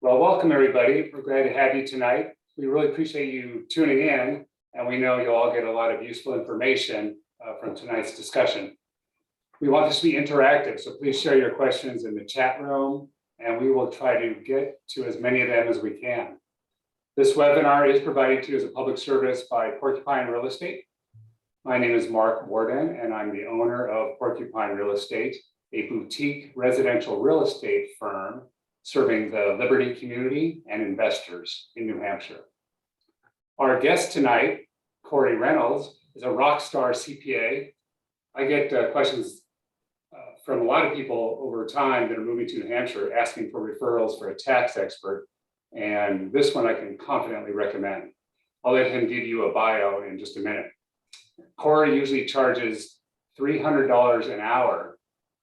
Well, welcome everybody. We're glad to have you tonight. We really appreciate you tuning in, and we know you'll all get a lot of useful information from tonight's discussion. We want this to be interactive, so please share your questions in the chat room, and we will try to get to as many of them as we can. This webinar is provided to you as a public service by Porcupine Real Estate. My name is Mark Warden, and I'm the owner of Porcupine Real Estate, a boutique residential real estate firm serving the Liberty community and investors in New Hampshire. Our guest tonight, Corey Reynolds, is a rock star CPA. I get questions from a lot of people over time that are moving to New Hampshire asking for referrals for a tax expert, and this one I can confidently recommend. I'll let him give you a bio in just a minute. Corey usually charges $300 an hour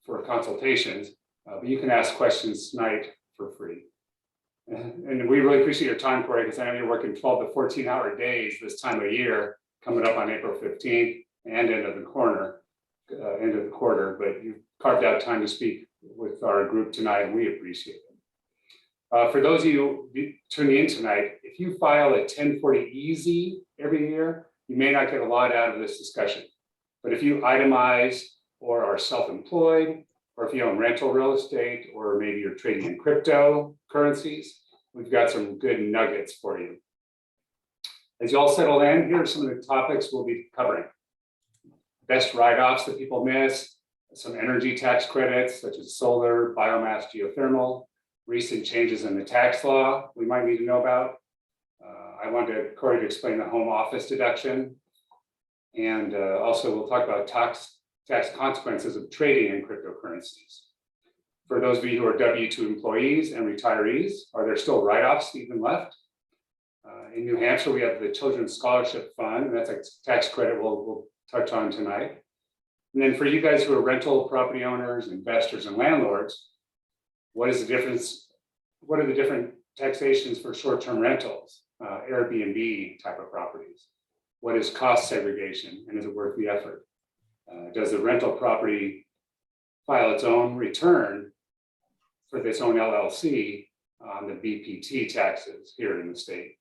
for consultations, but you can ask questions tonight for free. And we really appreciate your time, Corey, because I know you're working 12 to 14-hour days this time of year, coming up on April 15th and end of the quarter, but you've carved out time to speak with our group tonight, and we appreciate it. For those of you tuning in tonight, if you file a 1040 easy every year, you may not get a lot out of this discussion. But if you itemize or are self-employed, or if you own rental real estate, or maybe you're trading in cryptocurrencies, we've got some good nuggets for you. As you all settle in, here are some of the topics we'll be covering. Best write-offs that people miss, some energy tax credits, such as solar, biomass, geothermal, recent changes in the tax law we might need to know about. I wanted Corey to explain the home office deduction. And also we'll talk about tax consequences of trading in cryptocurrencies. For those of you who are W-2 employees and retirees, are there still write-offs even left? In New Hampshire, we have the Children's Scholarship Fund, and that's a tax credit we'll touch on tonight. And then for you guys who are rental property owners, investors, and landlords, what is the difference? What are the different taxations for short-term rentals, Airbnb type of properties? What is cost segregation, and is it worth the effort? Does the rental property file its own return for its own LLC on the BPT taxes here in the state?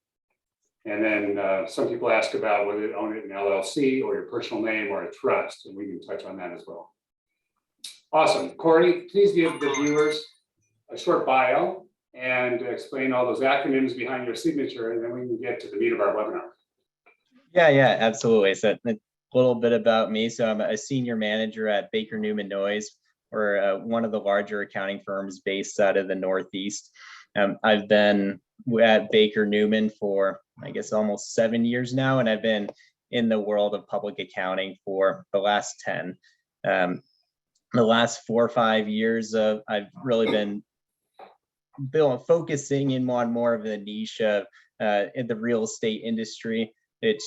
And then some people ask about whether you own it in LLC or your personal name or a trust, and we can touch on that as well. Awesome. Corey, please give the viewers a short bio and explain all those acronyms behind your signature, and then we can get to the meat of our webinar. Yeah, absolutely. So a little bit about me. So I'm a senior manager at Baker Newman Noyes. We're one of the larger accounting firms based out of the Northeast. I've been at Baker Newman for, I guess, almost 7 years now, and I've been in the world of public accounting for the last 10. The last 4 or 5 years, I've really been focusing in on more of the niche of in the real estate industry. It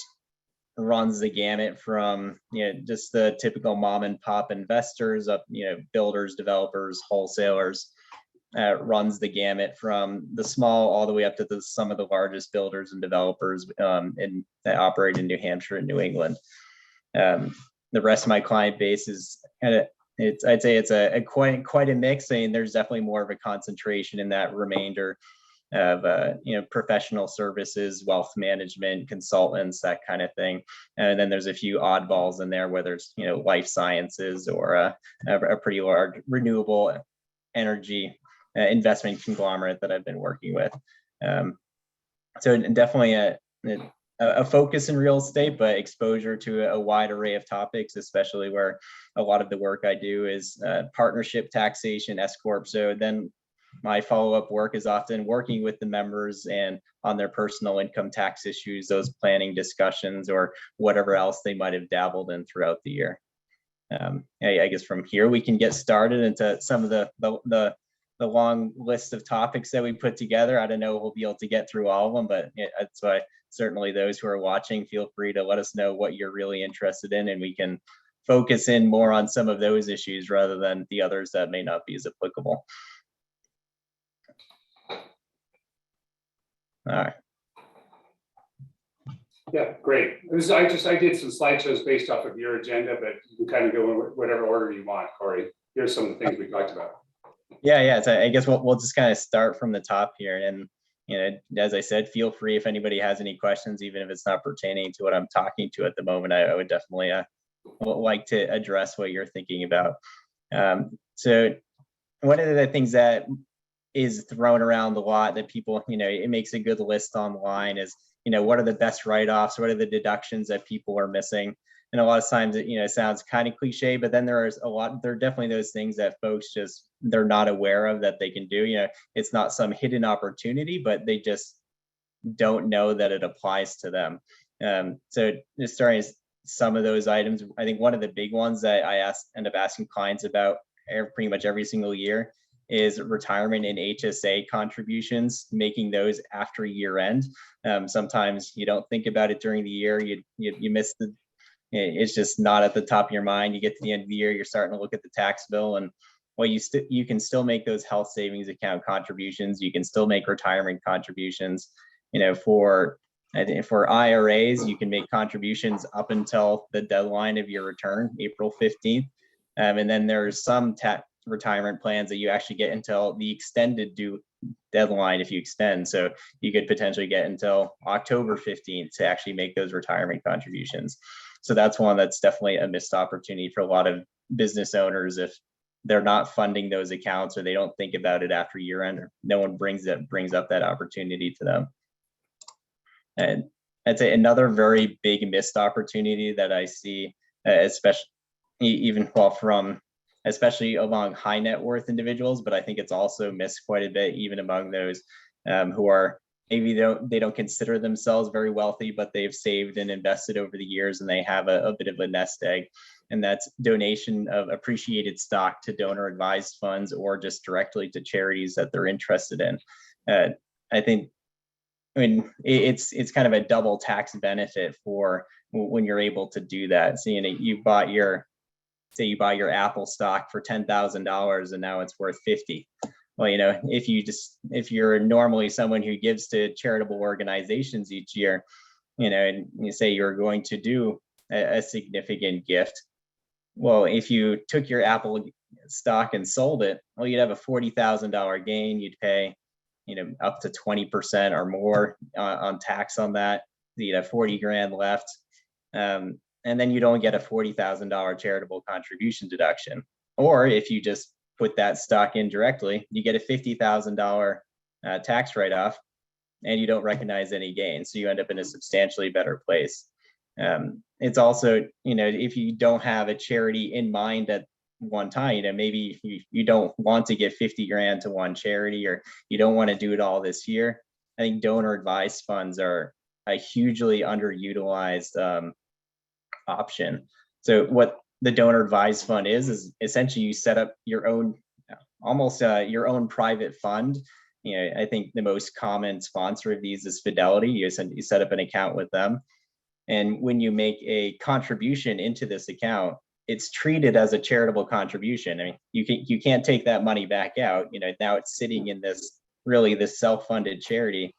runs the gamut from just the typical mom and pop investors up, builders, developers, wholesalers. Runs the gamut from the small all the way up to some of the largest builders and developers that operate in New Hampshire and New England. The rest of my client base is I'd say it's a quite a mix. I mean, there's definitely more of a concentration in that remainder of professional services, wealth management, consultants, that kind of thing. And then there's a few oddballs in there, whether it's life sciences or a pretty large renewable energy investment conglomerate that I've been working with. So definitely a focus in real estate, but exposure to a wide array of topics, especially where a lot of the work I do is partnership taxation, S Corp. So then my follow-up work is often working with the members and on their personal income tax issues, those planning discussions, or whatever else they might have dabbled in throughout the year. I guess from here we can get started into some of the long list of topics that we put together. I don't know if we'll be able to get through all of them, but that's why certainly those who are watching, feel free to let us know what you're really interested in, and we can focus in more on some of those issues rather than the others that may not be as applicable. All right. Yeah, great. I did some slideshows based off of your agenda, but you can kind of go in whatever order you want, Corey. Here's some of the things we talked about. Yeah. So I guess we'll just kind of start from the top here. And, as I said, feel free if anybody has any questions, even if it's not pertaining to what I'm talking to at the moment. I would definitely like to address what you're thinking about. So one of the things that is thrown around a lot that people, it makes a good list online is, what are the best write-offs? What are the deductions that people are missing? And a lot of times it sounds kind of cliche, but then there are definitely those things that folks they're not aware of that they can do. It's not some hidden opportunity, but they just don't know that it applies to them. So just starting some of those items, I think one of the big ones that I end up asking clients about pretty much every single year is retirement and HSA contributions, making those after year end. Sometimes you don't think about it during the year. You miss it's just not at the top of your mind. You get to the end of the year, you're starting to look at the tax bill, and well, you can still make those health savings account contributions. You can still make retirement contributions. For IRAs, you can make contributions up until the deadline of your return, April 15th. And then there's some retirement plans that you actually get until the extended due deadline if you extend. So you could potentially get until October 15th to actually make those retirement contributions. So that's one that's definitely a missed opportunity for a lot of business owners if they're not funding those accounts or they don't think about it after year end, or no one brings up that opportunity to them. And I'd say another very big missed opportunity that I see, especially especially among high net worth individuals, but I think it's also missed quite a bit even among those who are maybe they don't consider themselves very wealthy, but they've saved and invested over the years and they have a bit of a nest egg. And that's donation of appreciated stock to donor advised funds or just directly to charities that they're interested in. I mean, it's kind of a double tax benefit for when you're able to do that. So, you buy your Apple stock for $10,000 and now it's worth 50. Well, if you're normally someone who gives to charitable organizations each year, and you say you're going to do a significant gift. Well, if you took your Apple stock and sold it, well, you'd have a $40,000 gain. You'd pay, up to 20% or more on tax on that. You'd have 40 grand left. And then you don't get a $40,000 charitable contribution deduction. Or if you just put that stock in directly, you get a $50,000 tax write-off and you don't recognize any gain. So you end up in a substantially better place. It's also, if you don't have a charity in mind at one time, maybe you don't want to give 50 grand to one charity or you don't want to do it all this year. I think donor advised funds are a hugely underutilized option. So what the donor advised fund is essentially you set up your own, almost your own private fund. I think the most common sponsor of these is Fidelity. You set up an account with them. And when you make a contribution into this account, it's treated as a charitable contribution. I mean, you can't take that money back out. Now it's sitting in this self-funded charity.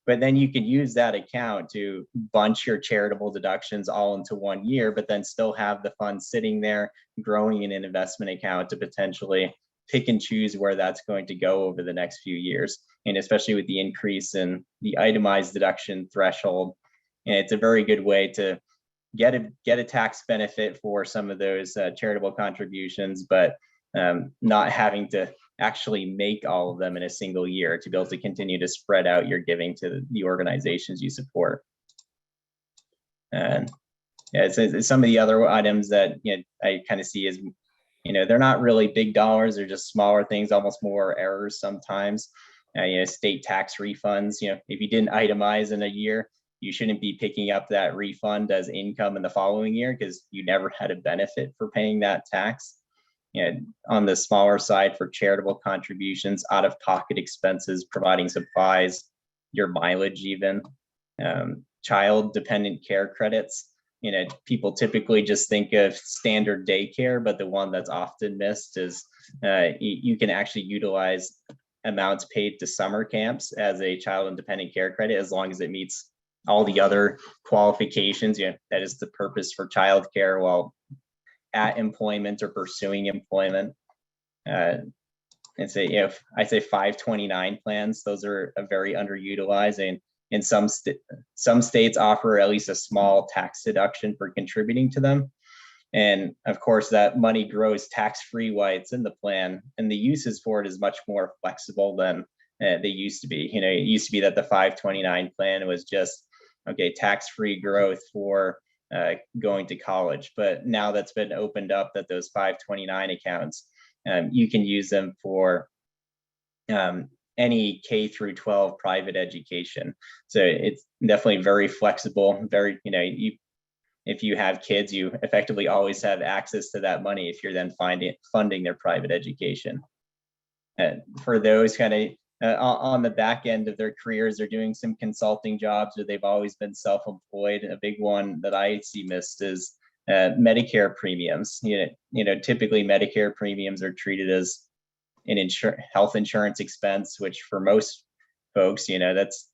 But then you can use that account to bunch your charitable deductions all into one year, but then still have the funds sitting there growing in an investment account to potentially pick and choose where that's going to go over the next few years. And especially with the increase in the itemized deduction threshold, and it's a very good way to get a tax benefit for some of those charitable contributions, but not having to actually make all of them in a single year to be able to continue to spread out your giving to the organizations you support. And it's some of the other items that I kind of see as they're not really big dollars, they're just smaller things, almost more errors sometimes. State tax refunds, if you didn't itemize in a year, you shouldn't be picking up that refund as income in the following year because you never had a benefit for paying that tax. On the smaller side for charitable contributions, out-of-pocket expenses, providing supplies, your mileage even, child dependent care credits. People typically just think of standard daycare, but the one that's often missed is you can actually utilize amounts paid to summer camps as a child and dependent care credit as long as it meets all the other qualifications. That is the purpose for childcare while at employment or pursuing employment. and say, if I say 529 plans, those are very underutilized, and some states offer at least a small tax deduction for contributing to them. And of course, that money grows tax-free while it's in the plan, and the uses for it is much more flexible than they used to be. It used to be that the 529 plan was just, okay, tax-free growth for going to college. But now that's been opened up, that those 529 accounts, you can use them for any K through 12 private education. So it's definitely very flexible, very, if you have kids, you effectively always have access to that money if you're then funding their private education. For those kind of on the back end of their careers, they're doing some consulting jobs, or they've always been self-employed. A big one that I see missed is Medicare premiums. Typically Medicare premiums are treated as an health insurance expense, which for most folks, that's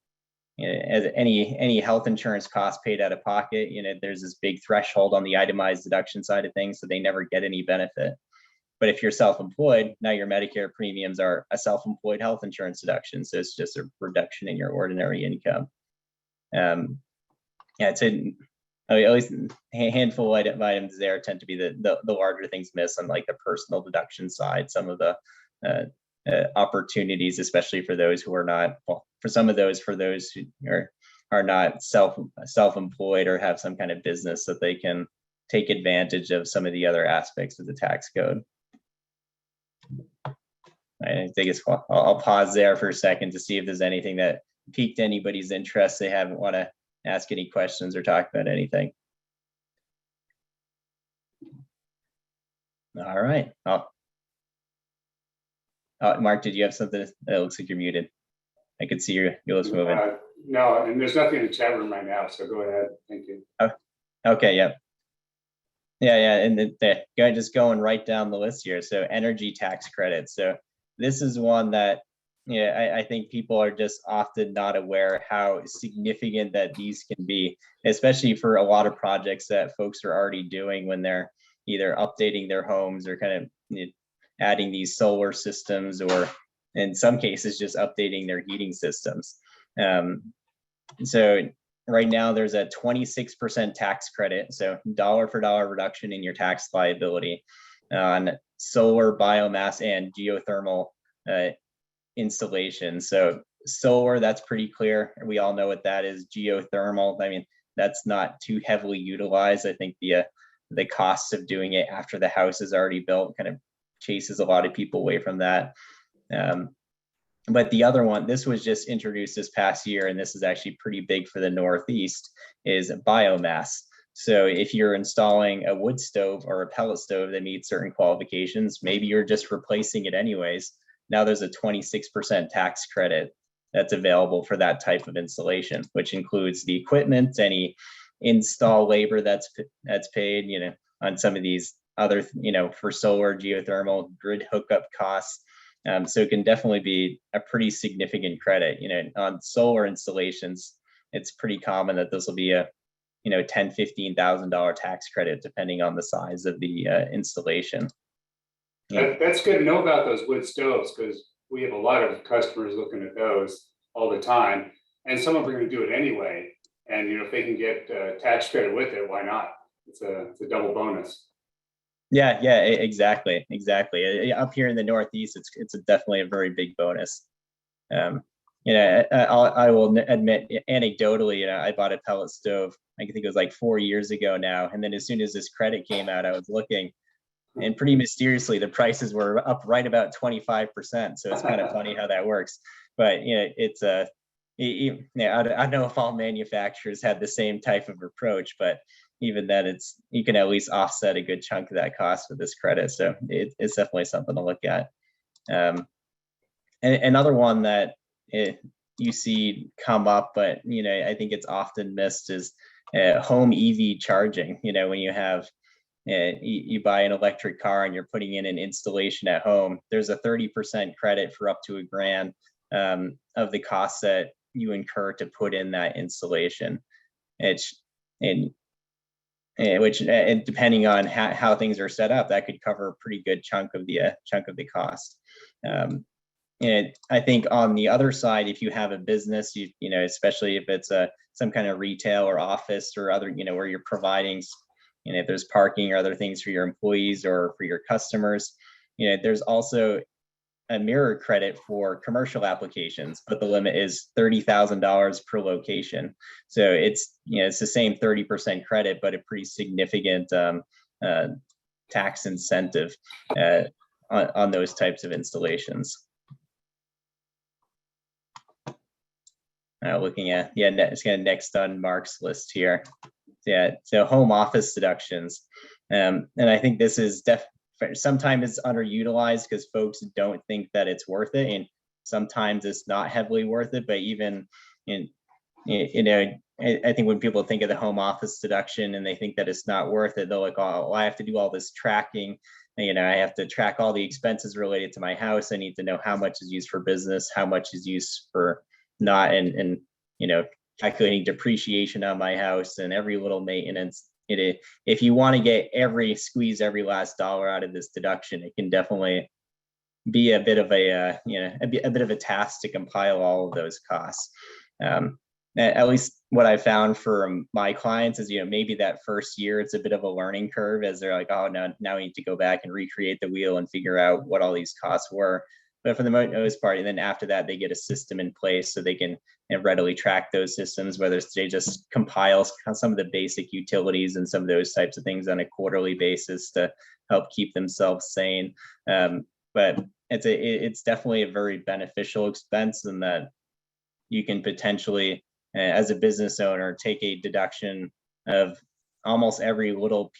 as any health insurance cost paid out of pocket. There's this big threshold on the itemized deduction side of things, so they never get any benefit. But if you're self-employed, now your Medicare premiums are a self-employed health insurance deduction, so it's just a reduction in your ordinary income. It's at least a handful of items there tend to be the larger things missed on like the personal deduction side. Some of the opportunities, especially for those who are not, for those who are not self-employed or have some kind of business, that they can take advantage of some of the other aspects of the tax code. I think I'll pause there for a second to see if there's anything that piqued anybody's interest. They haven't want to ask any questions or talk about anything. All right. Mark, did you have something? It looks like you're muted. I could see your lips moving. No, and there's nothing in the chat room right now, so go ahead. Thank you. Okay, yeah. And just going right down the list here. So energy tax credits. So this is one that, I think people are just often not aware how significant that these can be, especially for a lot of projects that folks are already doing when they're either updating their homes or kind of adding these solar systems, or in some cases just updating their heating systems. So right now there's a 26% tax credit, so dollar for dollar reduction in your tax liability on solar, biomass, and geothermal installation. So solar, that's pretty clear. We all know what that is. Geothermal, I mean, that's not too heavily utilized. I think the costs of doing it after the house is already built kind of chases a lot of people away from that. But the other one, this was just introduced this past year, and this is actually pretty big for the Northeast, is biomass. So if you're installing a wood stove or a pellet stove that meets certain qualifications, maybe you're just replacing it anyways. Now there's a 26% tax credit that's available for that type of installation, which includes the equipment, any install labor that's paid, on some of these other, for solar, geothermal, grid hookup costs. So it can definitely be a pretty significant credit. On solar installations, it's pretty common that this will be a $10,000–$15,000 tax credit depending on the size of the installation. That's good to know about those wood stoves, because we have a lot of customers looking at those all the time, and some of them are going to do it anyway. And if they can get tax credit with it, why not? It's a double bonus. Yeah, exactly. Up here in the Northeast, it's definitely a very big bonus. I will admit, anecdotally, I bought a pellet stove. I think it was like 4 years ago now, and then as soon as this credit came out, I was looking, and pretty mysteriously, the prices were up right about 25%. So it's kind of funny how that works. But it's I don't know if all manufacturers had the same type of approach, but even then, you can at least offset a good chunk of that cost with this credit. So it's definitely something to look at. And another one that you see come up, but I think it's often missed, is home EV charging. When you have you buy an electric car and you're putting in an installation at home, there's a 30% credit for up to $1,000 of the costs that you incur to put in that installation. which and depending on how things are set up, that could cover a pretty good chunk of the cost. And I think on the other side, if you have a business, you know, especially if it's some kind of retail or office or other, you know, where you're providing, you know, if there's parking or other things for your employees or for your customers, you know, there's also a mirror credit for commercial applications, but the limit is $30,000 per location. So it's, you know, it's the same 30% credit, but a pretty significant tax incentive on those types of installations. Looking at, it's kind of next on Mark's list here. Yeah, so home office deductions. And I think this is sometimes it's underutilized because folks don't think that it's worth it. And sometimes it's not heavily worth it, but even in, you know, I think when people think of the home office deduction and they think that it's not worth it, they're like, oh, well, I have to do all this tracking. You know, I have to track all the expenses related to my house. I need to know how much is used for business, how much is used for not, and you know, calculating depreciation on my house and every little maintenance. If you want to squeeze every last dollar out of this deduction, it can definitely be a bit of a bit of a task to compile all of those costs. At least what I found for my clients is, you know, maybe that first year it's a bit of a learning curve as they're like, oh, now we need to go back and recreate the wheel and figure out what all these costs were. But for the most part, and then after that, they get a system in place so they can, you know, readily track those systems, whether they just compile some of the basic utilities and some of those types of things on a quarterly basis to help keep themselves sane. But it's definitely a very beneficial expense, in that you can potentially, as a business owner, take a deduction of almost every little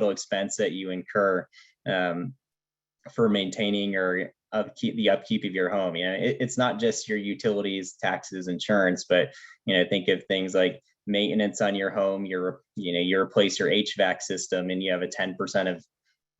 expense that you incur for maintaining or the upkeep of your home. You know, it's not just your utilities, taxes, insurance, but, you know, think of things like maintenance on your home. You replace your HVAC system and you have a 10% of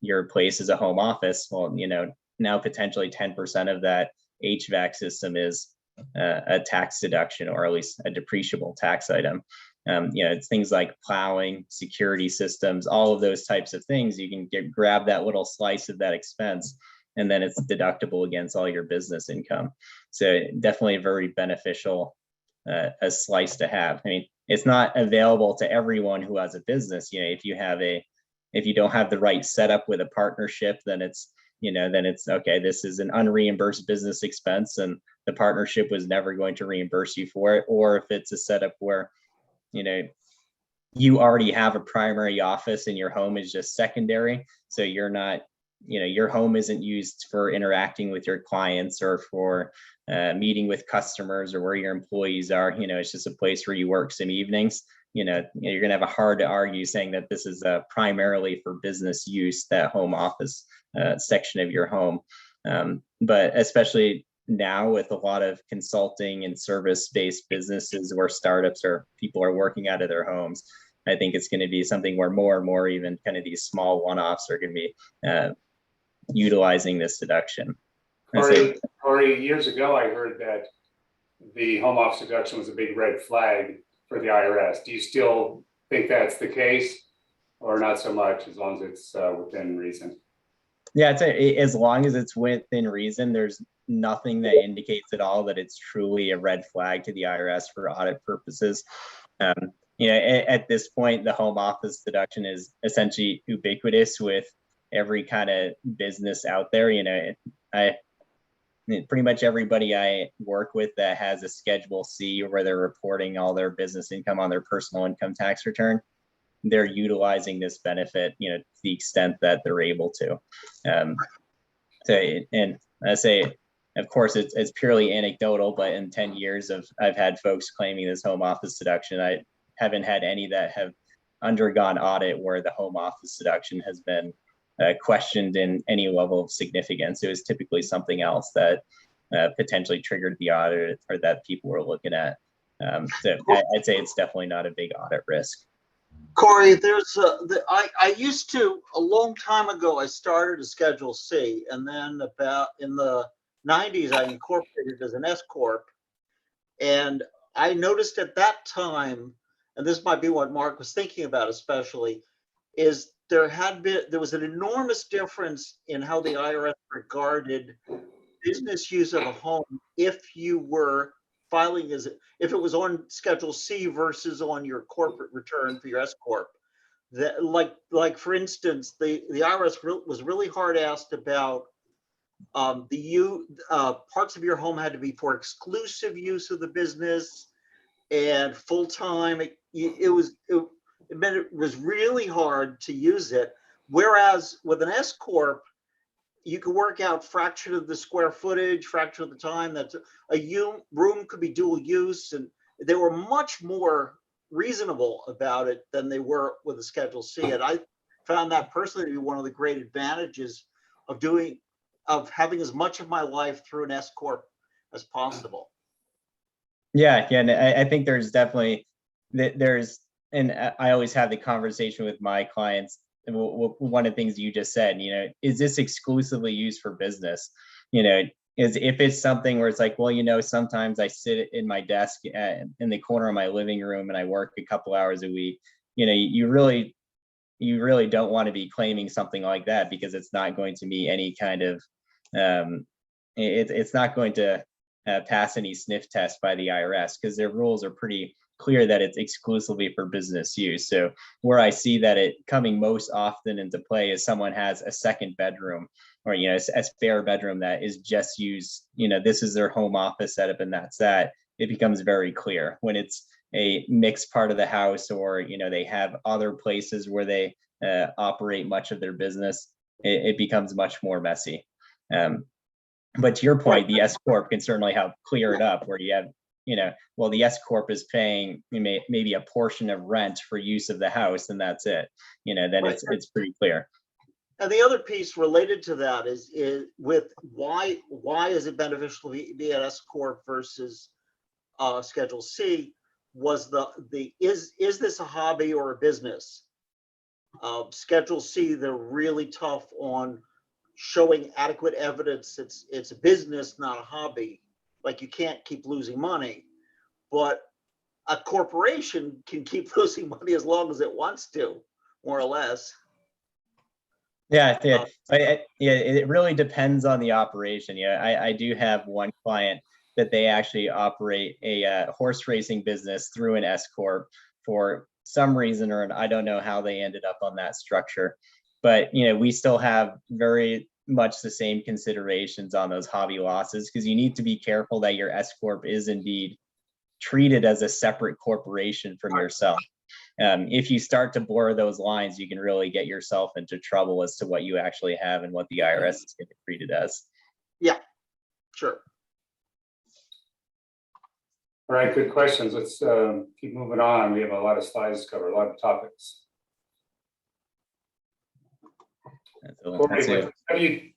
your place as a home office. Well, you know, now potentially 10% of that HVAC system is a tax deduction, or at least a depreciable tax item. You know, it's things like plowing, security systems, all of those types of things. You can grab that little slice of that expense, and then it's deductible against all your business income. So definitely a very beneficial a slice to have. I mean, it's not available to everyone who has a business. You know, if you don't have the right setup with a partnership, then it's okay, this is an unreimbursed business expense and the partnership was never going to reimburse you for it. Or if it's a setup where, you know, you already have a primary office and your home is just secondary, so you're not, you know, your home isn't used for interacting with your clients or for meeting with customers or where your employees are. You know, it's just a place where you work some evenings. You know, you're going to have a hard to argue saying that this is primarily for business use, that home office section of your home. But especially now with a lot of consulting and service-based businesses where startups or people are working out of their homes, I think it's going to be something where more and more even kind of these small one-offs are going to be utilizing this deduction. Corey, years ago, I heard that the home office deduction was a big red flag for the IRS. Do you still think that's the case, or not so much, as long as it's within reason? Yeah, as long as it's within reason, there's nothing that indicates at all that it's truly a red flag to the IRS for audit purposes. You know, at this point, the home office deduction is essentially ubiquitous with every kind of business out there. You know, pretty much everybody I work with that has a Schedule C where they're reporting all their business income on their personal income tax return, they're utilizing this benefit, you know, to the extent that they're able to. And I say, of course, it's purely anecdotal, but in 10 years I've had folks claiming this home office deduction. I haven't had any that have undergone audit where the home office deduction has been questioned in any level of significance. It was typically something else that potentially triggered the audit or that people were looking at. So I'd say it's definitely not a big audit risk. Corey, I used to, a long time ago, I started a Schedule C, and then about in the 90s, I incorporated as an S Corp. And I noticed at that time, and this might be what Mark was thinking about especially, is there was an enormous difference in how the IRS regarded business use of a home if you were filing if it was on Schedule C versus on your corporate return for your S corp. That like for instance, the IRS was really hard asked about parts of your home had to be for exclusive use of the business and full time. It meant it was really hard to use it. Whereas with an S corp, you could work out fraction of the square footage, fraction of the time. That's room could be dual use, and they were much more reasonable about it than they were with a Schedule C. And I found that personally to be one of the great advantages of having as much of my life through an S corp as possible. Yeah, and I think there's definitely and I always have the conversation with my clients. And one of the things you just said, is this exclusively used for business? Is if it's something where it's like, well, sometimes I sit in my desk in the corner of my living room and I work a couple hours a week. You really don't want to be claiming something like that, because it's not going to be any kind of it's not going to pass any sniff test by the IRS, because their rules are pretty clear that it's exclusively for business use. So where I see that it coming most often into play is someone has a second bedroom, or a spare bedroom that is just used, this is their home office setup and that's that. It becomes very clear. When it's a mixed part of the house, or they have other places where they operate much of their business, it becomes much more messy. But to your point, the S corp can certainly help clear it up, where you have, the S corp is paying maybe a portion of rent for use of the house, and that's it. Then it's pretty clear. And the other piece related to that is with why is it beneficial to be an S corp versus Schedule C? Was is this a hobby or a business? Schedule C, they're really tough on showing adequate evidence it's a business, not a hobby. Like, you can't keep losing money, but a corporation can keep losing money as long as it wants to, more or less. Yeah, it really depends on the operation. I do have one client that they actually operate a horse racing business through an S corp for some reason, or I don't know how they ended up on that structure. But we still have very much the same considerations on those hobby losses, because you need to be careful that your S corp is indeed treated as a separate corporation from yourself. If you start to blur those lines, you can really get yourself into trouble as to what you actually have and what the IRS is going to treat it as. Yeah, sure. All right, good questions. Let's keep moving on. We have a lot of slides to cover, a lot of topics. With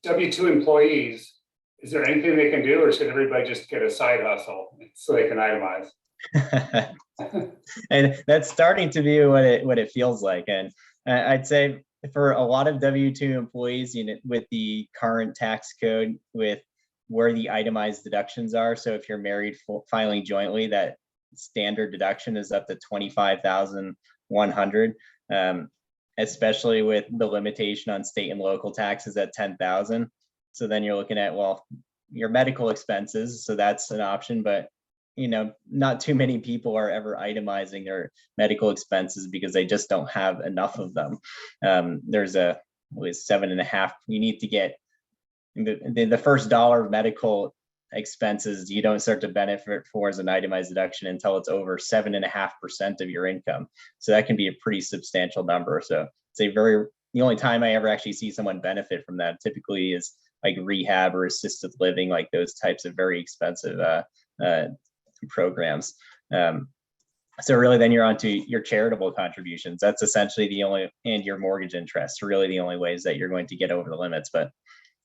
W-2 employees, is there anything they can do, or should everybody just get a side hustle so they can itemize? And that's starting to be what it feels like. And I'd say for a lot of W-2 employees, with the current tax code, with where the itemized deductions are. So if you're married filing jointly, that standard deduction is up to $25,100. Especially with the limitation on state and local taxes at $10,000. So then you're looking at, your medical expenses. So that's an option, but not too many people are ever itemizing their medical expenses because they just don't have enough of them. There's a 7.5. You need to get the first dollar of medical expenses you don't start to benefit for as an itemized deduction until it's over 7.5% of your income. So that can be a pretty substantial number. So the only time I ever actually see someone benefit from that typically is like rehab or assisted living, like those types of very expensive programs. So really then you're onto your charitable contributions. That's essentially and your mortgage interest, really the only ways that you're going to get over the limits. But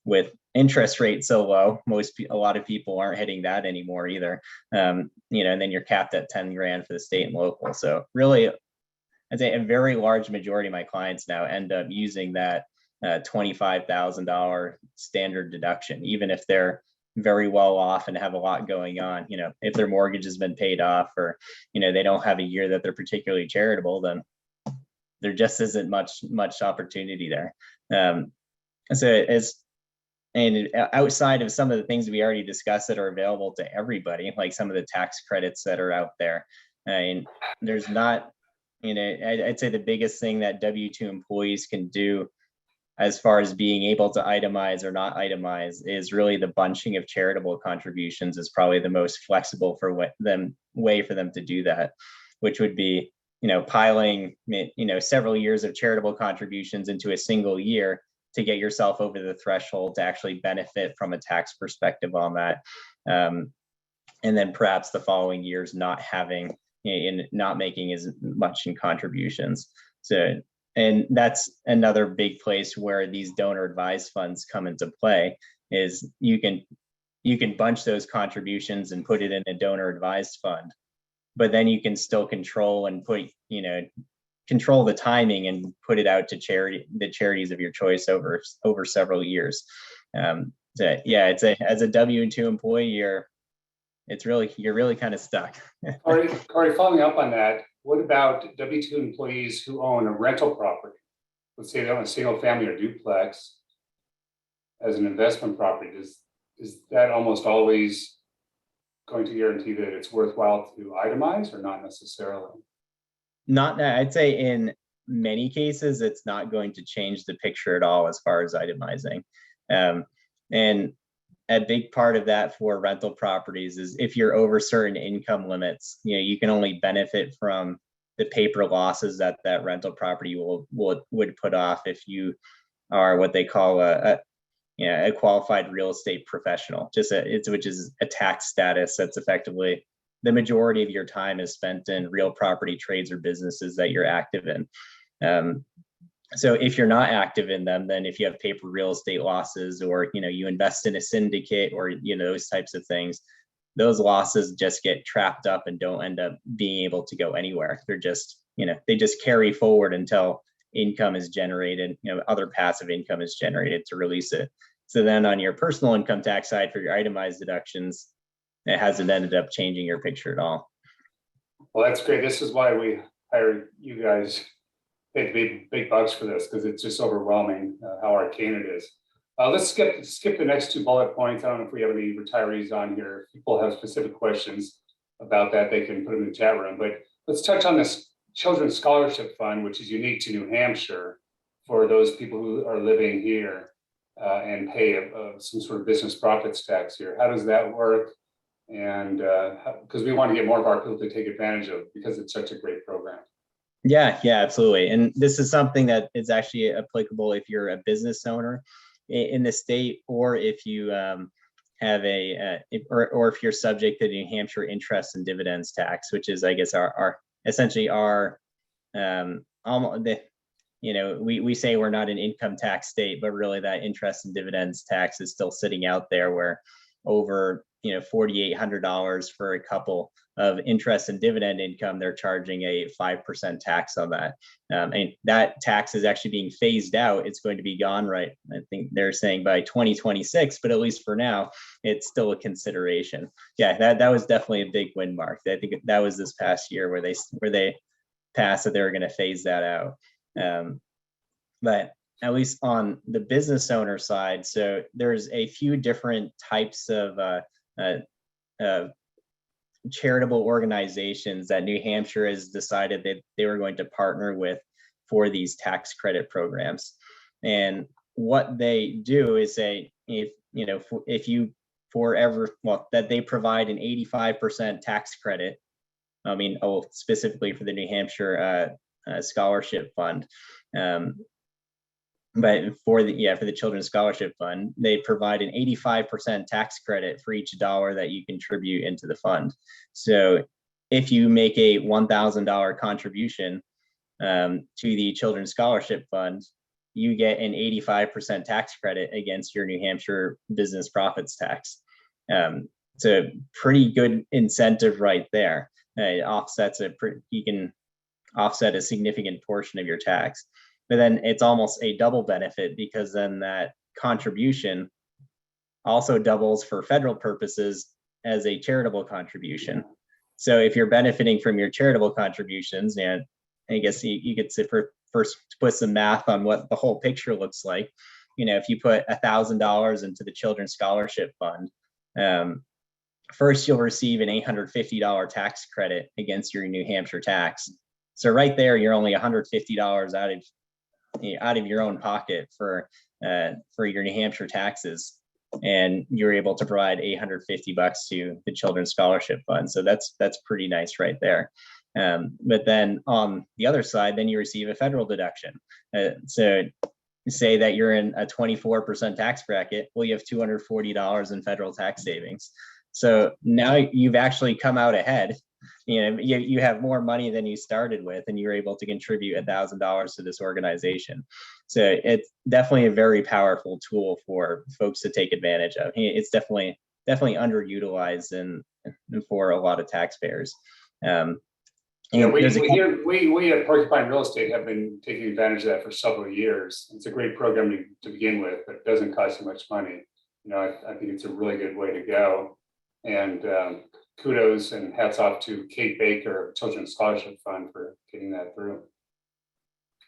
with interest rates so low, a lot of people aren't hitting that anymore either. And then you're capped at 10 grand for the state and local. So really, I'd say a very large majority of my clients now end up using that $25,000 standard deduction, even if they're very well off and have a lot going on. If their mortgage has been paid off, or they don't have a year that they're particularly charitable, then there just isn't much opportunity there. And outside of some of the things we already discussed that are available to everybody, like some of the tax credits that are out there, and there's not, I'd say the biggest thing that W-2 employees can do as far as being able to itemize or not itemize is really the bunching of charitable contributions is probably the most flexible way for them to do that, which would be, piling, several years of charitable contributions into a single year to get yourself over the threshold to actually benefit from a tax perspective on that. And then perhaps the following years not having, not making as much in contributions. So, and that's another big place where these donor advised funds come into play, is you can bunch those contributions and put it in a donor advised fund, but then you can still control and control the timing and put it out to the charities of your choice over several years. As a W-2 employee, you're really kind of stuck. Corey, following up on that, what about W-2 employees who own a rental property? Let's say they own a single family or duplex as an investment property. Is that almost always going to guarantee that it's worthwhile to itemize, or not necessarily? I'd say in many cases, it's not going to change the picture at all as far as itemizing. And a big part of that for rental properties is if you're over certain income limits, you can only benefit from the paper losses that rental property would put off if you are what they call a qualified real estate professional, which is a tax status that's effectively the majority of your time is spent in real property trades or businesses that you're active in. So if you're not active in them, then if you have paper real estate losses, or you invest in a syndicate, or those types of things, those losses just get trapped up and don't end up being able to go anywhere. They're just they just carry forward until income is generated, other passive income is generated to release it. So then on your personal income tax side for your itemized deductions, it hasn't ended up changing your picture at all. Well, that's great. This is why we hired you guys, paid big bucks for this, because it's just overwhelming how arcane it is. Let's skip the next two bullet points. I don't know if we have any retirees on here. If people have specific questions about that, they can put them in the chat room. But let's touch on this Children's Scholarship Fund, which is unique to New Hampshire for those people who are living here and pay some sort of business profits tax here. How does that work? And because we want to get more of our people to take advantage of, because it's such a great program. Yeah, absolutely. And this is something that is actually applicable if you're a business owner in the state, or if you have or if you're subject to the New Hampshire interest and dividends tax, which is, I guess, essentially our we say we're not an income tax state, but really that interest and dividends tax is still sitting out there, where over $4,800 for a couple of interest and dividend income, they're charging a 5% tax on that. And that tax is actually being phased out. It's going to be gone, right? I think they're saying by 2026, but at least for now, it's still a consideration. Yeah, that was definitely a big win, Mark. I think that was this past year where they passed that they were going to phase that out. But at least on the business owner side, so there's a few different types of charitable organizations that New Hampshire has decided that they were going to partner with for these tax credit programs. And what they do is say, that they provide an 85% tax credit. Specifically for the New Hampshire Scholarship Fund. But for the Children's Scholarship Fund, they provide an 85% tax credit for each dollar that you contribute into the fund. So if you make a $1,000 contribution to the Children's Scholarship Fund, you get an 85% tax credit against your New Hampshire business profits tax. It's a pretty good incentive right there. It offsets you can offset a significant portion of your tax. But then it's almost a double benefit, because then that contribution also doubles for federal purposes as a charitable contribution. So if you're benefiting from your charitable contributions, and I guess you could say first to put some math on what the whole picture looks like, if you put $1,000 into the Children's Scholarship Fund, first you'll receive an $850 tax credit against your New Hampshire tax. So right there, you're only $150 out of your own pocket for your New Hampshire taxes, and you're able to provide $850 to the Children's Scholarship Fund. So that's pretty nice right there. But then on the other side, then you receive a federal deduction. So say that you're in a 24% tax bracket, well, you have $240 in federal tax savings. So now you've actually come out ahead. You have more money than you started with, and you're able to contribute $1,000 to this organization. So it's definitely a very powerful tool for folks to take advantage of. It's definitely underutilized and for a lot of taxpayers. Yeah, we at Porcupine Real Estate have been taking advantage of that for several years. It's a great program to begin with, but it doesn't cost you much money. I think it's a really good way to go. And kudos and hats off to Kate Baker, Children's Scholarship Fund, for getting that through.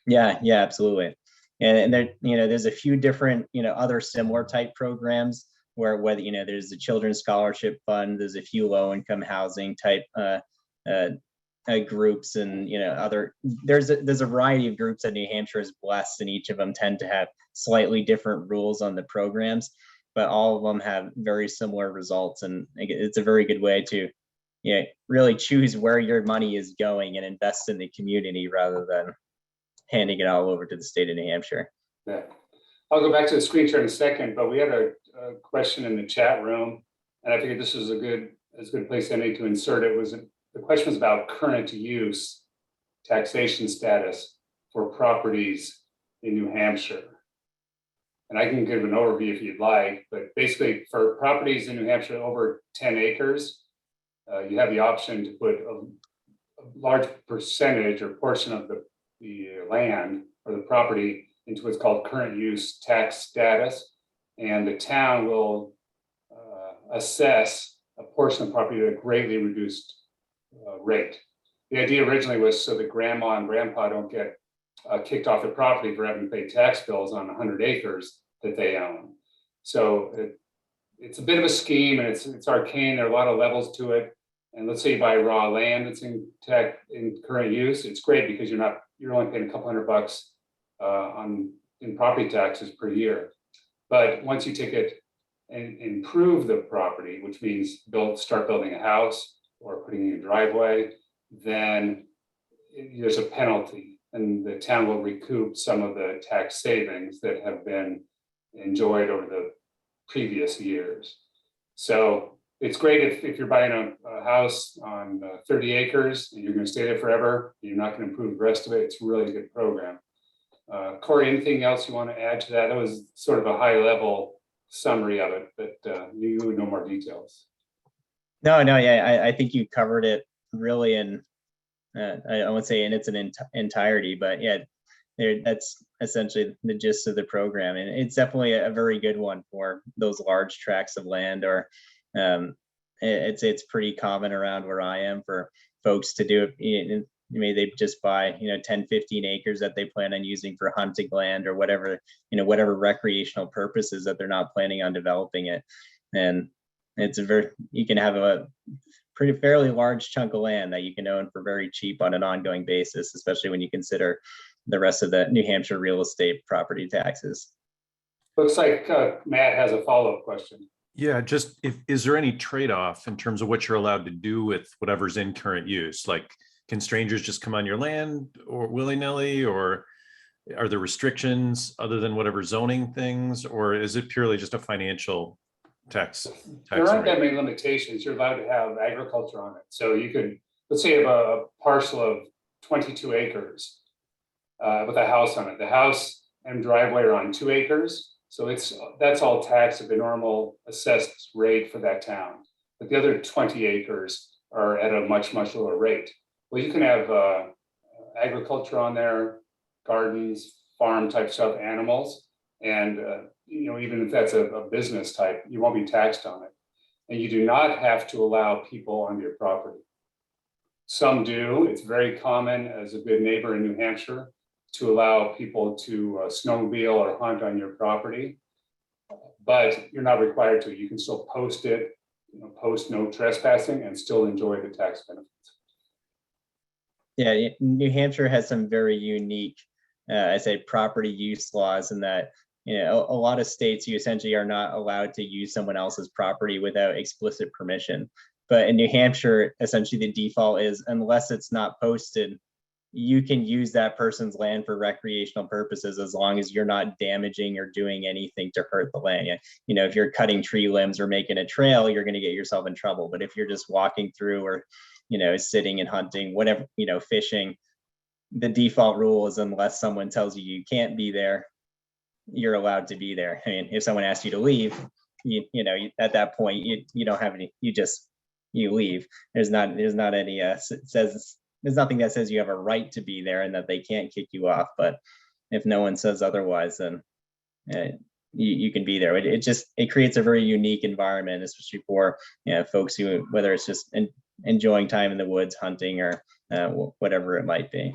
Yeah, absolutely. And there, there's a few different, other similar type programs where whether, there's the Children's Scholarship Fund, there's a few low income housing type groups, and there's a variety of groups that New Hampshire is blessed, and each of them tend to have slightly different rules on the programs, but all of them have very similar results. And it's a very good way to really choose where your money is going and invest in the community rather than handing it all over to the state of New Hampshire. Yeah, I'll go back to the screen share in a second, but we had a question in the chat room, and I figured this is a good place to insert it. The question was about current use taxation status for properties in New Hampshire. And I can give an overview if you'd like, but basically for properties in New Hampshire over 10 acres, you have the option to put a large percentage or portion of the land or the property into what's called current use tax status. And the town will assess a portion of the property at a greatly reduced rate. The idea originally was so that grandma and grandpa don't get kicked off the property for having to pay tax bills on 100 acres that they own. So it's a bit of a scheme, and it's arcane. There are a lot of levels to it. And let's say you buy raw land that's in current use, it's great because you're only paying a couple $100 in property taxes per year. But once you take it and improve the property, which means start building a house or putting in a driveway, then there's a penalty, and the town will recoup some of the tax savings that have been enjoyed over the previous years. So it's great if you're buying a house on 30 acres and you're going to stay there forever, you're not going to improve the rest of it. It's a really good program. Corey, anything else you want to add to that? That was sort of a high level summary of it, but you would know more details. No, yeah, I think you covered it really in, I won't say in its entirety, but yeah, that's essentially the gist of the program. And it's definitely a very good one for those large tracts of land, or it's pretty common around where I am for folks to do it. Maybe they just buy 10, 15 acres that they plan on using for hunting land or whatever, whatever recreational purposes that they're not planning on developing it. And you can have a fairly large chunk of land that you can own for very cheap on an ongoing basis, especially when you consider the rest of the New Hampshire real estate property taxes. Looks like Matt has a follow-up question. Yeah, just is there any trade-off in terms of what you're allowed to do with whatever's in current use? Like, can strangers just come on your land or willy-nilly, or are there restrictions other than whatever zoning things, or is it purely just a financial tax There aren't rate? that many limitations. You're allowed to have agriculture on it. So you could, let's say you have a parcel of 22 acres with a house on it. The house and driveway are on 2 acres. So that's all taxed at the normal assessed rate for that town. But the other 20 acres are at a much, much lower rate. Well, you can have agriculture on there, gardens, farm type stuff, animals, and even if that's a business type, you won't be taxed on it. And you do not have to allow people onto your property. Some do. It's very common as a good neighbor in New Hampshire to allow people to snowmobile or hunt on your property. But you're not required to. You can still post it, post no trespassing and still enjoy the tax benefits. Yeah, New Hampshire has some very unique, I say, property use laws in that, a lot of states, you essentially are not allowed to use someone else's property without explicit permission. But in New Hampshire, essentially the default is unless it's not posted, you can use that person's land for recreational purposes as long as you're not damaging or doing anything to hurt the land. If you're cutting tree limbs or making a trail, you're going to get yourself in trouble. But if you're just walking through or, sitting and hunting, whatever, fishing, the default rule is unless someone tells you you can't be there, you're allowed to be there. I mean, if someone asks you to leave, at that point, you don't have any, you leave. There's not any, there's nothing that says you have a right to be there and that they can't kick you off. But if no one says otherwise, then you can be there. It creates a very unique environment, especially for folks who, whether it's just enjoying time in the woods, hunting, or whatever it might be.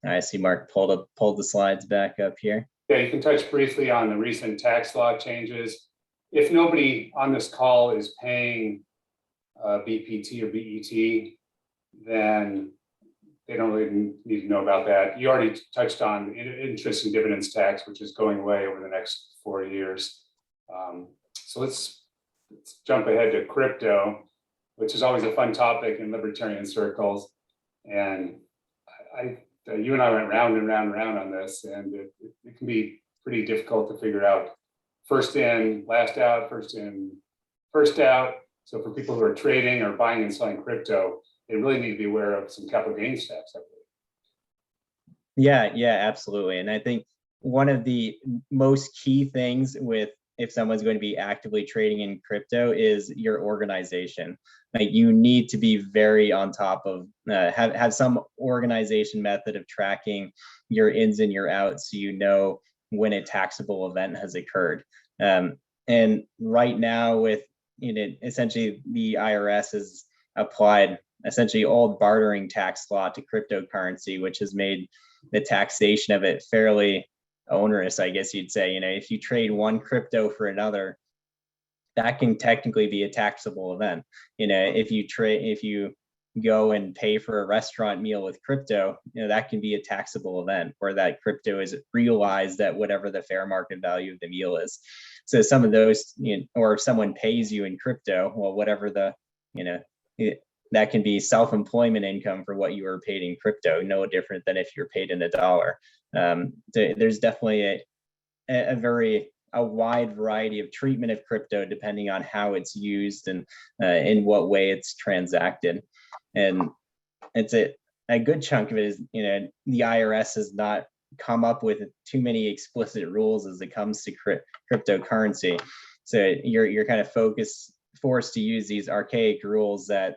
I see Mark pulled the slides back up here. Yeah, you can touch briefly on the recent tax law changes. If nobody on this call is paying BPT or BET, then they don't really need to know about that. You already touched on interest and dividends tax, which is going away over the next 4 years. So let's jump ahead to crypto, which is always a fun topic in libertarian circles. And you and I went round and round and round on this, and it can be pretty difficult to figure out first in, last out, first in, first out. So for people who are trading or buying and selling crypto, they really need to be aware of some capital gains tax, I believe. Yeah, absolutely. And I think one of the most key things with if someone's going to be actively trading in crypto is your organization. Like, you need to be very on top of have some organization method of tracking your ins and your outs, so you know when a taxable event has occurred. And right now, with essentially the IRS has applied essentially old bartering tax law to cryptocurrency, which has made the taxation of it fairly onerous, I guess you'd say. If you trade one crypto for another, that can technically be a taxable event. If you go and pay for a restaurant meal with crypto, that can be a taxable event where that crypto is realized at whatever the fair market value of the meal is. So some of those, or if someone pays you in crypto, well, whatever that can be self-employment income for what you were paid in crypto, no different than if you're paid in a dollar. There's definitely a wide variety of treatment of crypto depending on how it's used and in what way it's transacted. And it's a good chunk of it is, the IRS has not come up with too many explicit rules as it comes to cryptocurrency. So you're kind of forced to use these archaic rules that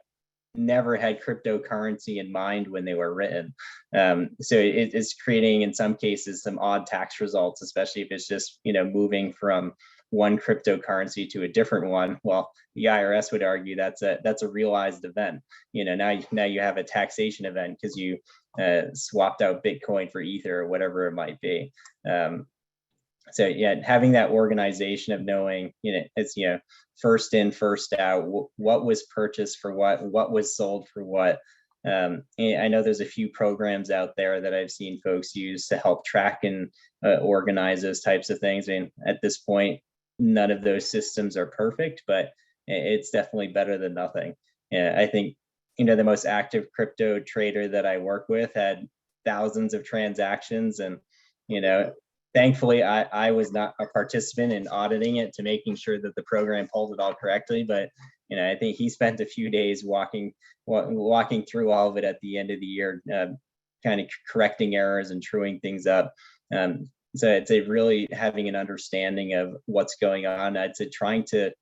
never had cryptocurrency in mind when they were written. So it's creating, in some cases, some odd tax results, especially if it's just, moving from one cryptocurrency to a different one. Well, the IRS would argue that's a realized event. Now you have a taxation event because you swapped out Bitcoin for Ether or whatever it might be. So yeah, having that organization of knowing, it's, first in, first out, what was purchased for what was sold for what. And I know there's a few programs out there that I've seen folks use to help track and organize those types of things. And at this point, none of those systems are perfect, but it's definitely better than nothing. I think, the most active crypto trader that I work with had thousands of transactions, and, thankfully, I was not a participant in auditing it to making sure that the program pulled it all correctly. But I think he spent a few days walking through all of it at the end of the year, kind of correcting errors and truing things up. So it's really having an understanding of what's going on. It's trying to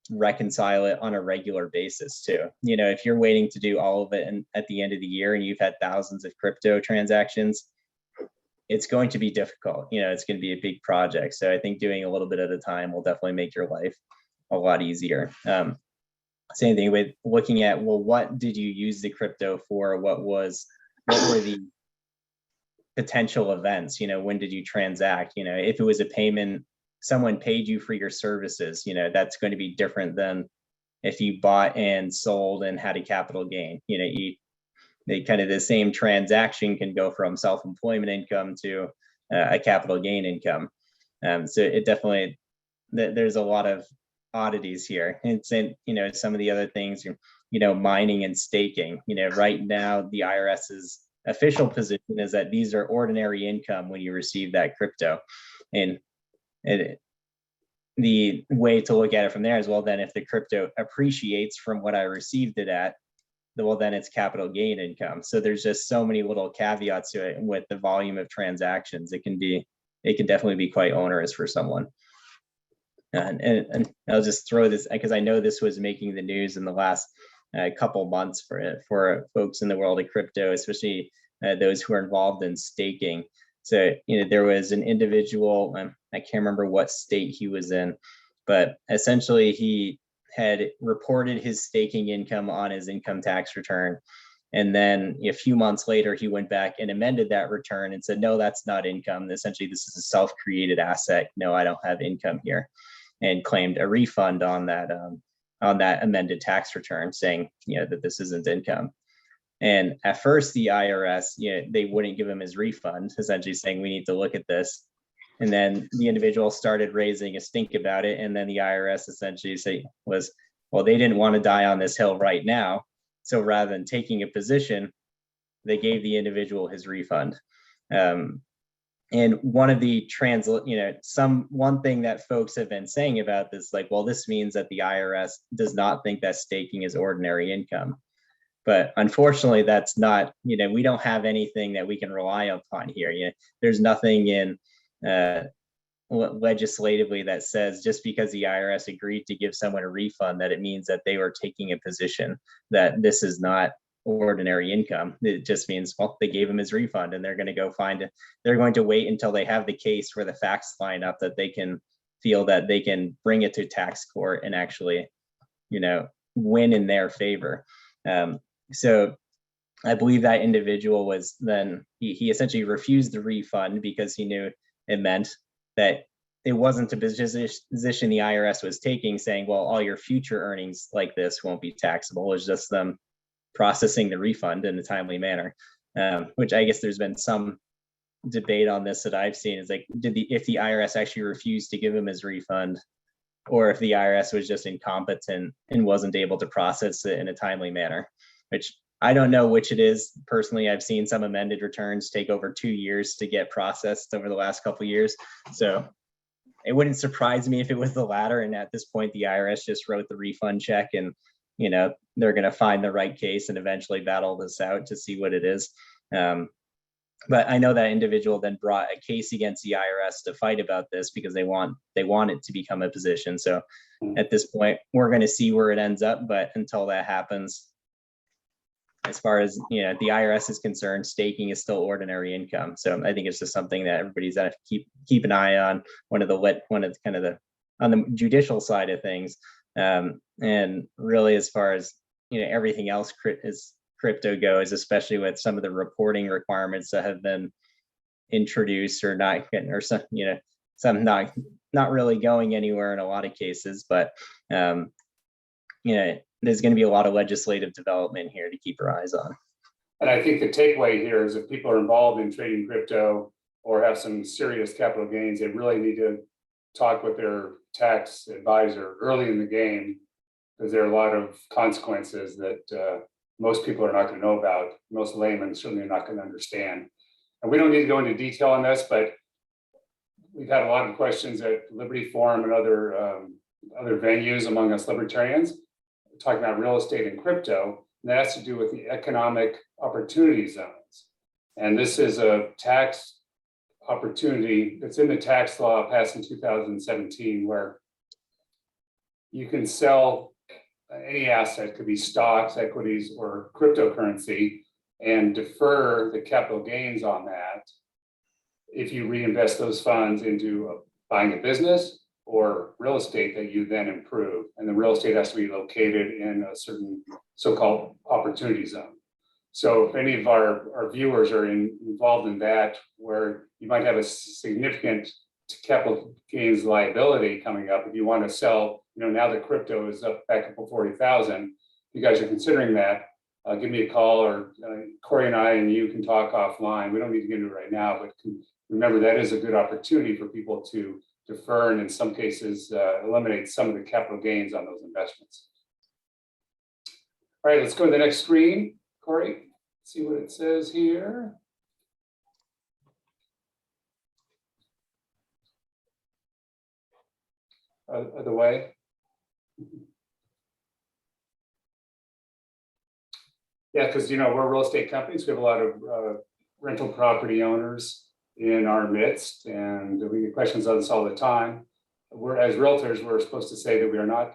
reconcile it on a regular basis too. If you're waiting to do all of it at the end of the year and you've had thousands of crypto transactions, it's going to be difficult. It's going to be a big project. So I think doing a little bit at a time will definitely make your life a lot easier. same thing with looking at, well, what did you use the crypto for? What were the potential events? When did you transact? If it was a payment, someone paid you for your services, that's going to be different than if you bought and sold and had a capital gain. They kind of the same transaction can go from self-employment income to a capital gain income. So it definitely, there's a lot of oddities here. It's in, some of the other things, mining and staking. Right now the IRS's official position is that these are ordinary income when you receive that crypto. And the way to look at it from there is, well, then if the crypto appreciates from what I received it at, well, then it's capital gain income. So there's just so many little caveats to it. With the volume of transactions, it can definitely be quite onerous for someone. And I'll just throw this, because I know this was making the news in the last couple months for folks in the world of crypto, especially those who are involved in staking. So, there was an individual, I can't remember what state he was in, but essentially he had reported his staking income on his income tax return. And then a few months later, he went back and amended that return and said, no, that's not income. Essentially, this is a self-created asset. No, I don't have income here, and claimed a refund on that amended tax return, saying, that this isn't income. And at first, the IRS, they wouldn't give him his refund, essentially saying, we need to look at this. And then the individual started raising a stink about it. And then the IRS essentially was, well, they didn't want to die on this hill right now. So rather than taking a position, they gave the individual his refund. And one of the one thing that folks have been saying about this, like, well, this means that the IRS does not think that staking is ordinary income. But unfortunately, that's not, we don't have anything that we can rely upon here. There's nothing in legislatively that says just because the IRS agreed to give someone a refund that it means that they were taking a position that this is not ordinary income. It just means, well, they gave him his refund, and they're going to go they're going to wait until they have the case where the facts line up that they can feel that they can bring it to tax court and actually, win in their favor. So I believe that individual was then, he essentially refused the refund because he knew it meant that it wasn't a position the IRS was taking, saying, well, all your future earnings like this won't be taxable. It's just them processing the refund in a timely manner, which I guess there's been some debate on this that I've seen, is like, if the IRS actually refused to give him his refund, or if the IRS was just incompetent and wasn't able to process it in a timely manner, which I don't know which it is. Personally, I've seen some amended returns take over 2 years to get processed over the last couple of years. So it wouldn't surprise me if it was the latter. And at this point, the IRS just wrote the refund check, and, they're going to find the right case and eventually battle this out to see what it is. But I know that individual then brought a case against the IRS to fight about this because they want it to become a position. So at this point, we're going to see where it ends up. But until that happens, as far as the IRS is concerned, staking is still ordinary income. So I think it's just something that everybody's got to keep an eye on. On the judicial side of things, and really as far as everything else is crypto goes, especially with some of the reporting requirements that have been introduced or not getting, or some some not really going anywhere in a lot of cases, but there's going to be a lot of legislative development here to keep our eyes on. And I think the takeaway here is if people are involved in trading crypto or have some serious capital gains, they really need to talk with their tax advisor early in the game, because there are a lot of consequences that most people are not going to know about. Most laymen certainly are not going to understand. And we don't need to go into detail on this, but we've had a lot of questions at Liberty Forum and other venues among us libertarians talking about real estate and crypto. And that has to do with the economic opportunity zones. And this is a tax opportunity that's in the tax law passed in 2017, where you can sell any asset, could be stocks, equities, or cryptocurrency, and defer the capital gains on that if you reinvest those funds into buying a business or real estate that you then improve. And the real estate has to be located in a certain so-called opportunity zone. So if any of our viewers are involved in that, where you might have a significant capital gains liability coming up, if you want to sell, now that crypto is up back up to 40,000, you guys are considering that, give me a call, or Corey and I and you can talk offline. We don't need to get into it right now, but remember that is a good opportunity for people to defer and in some cases eliminate some of the capital gains on those investments. All right, let's go to the next screen. Corey, see what it says here. Other way. Yeah, because we're real estate companies. We have a lot of rental property owners in our midst, and we get questions on this all the time. We're, as realtors, we're supposed to say that we are not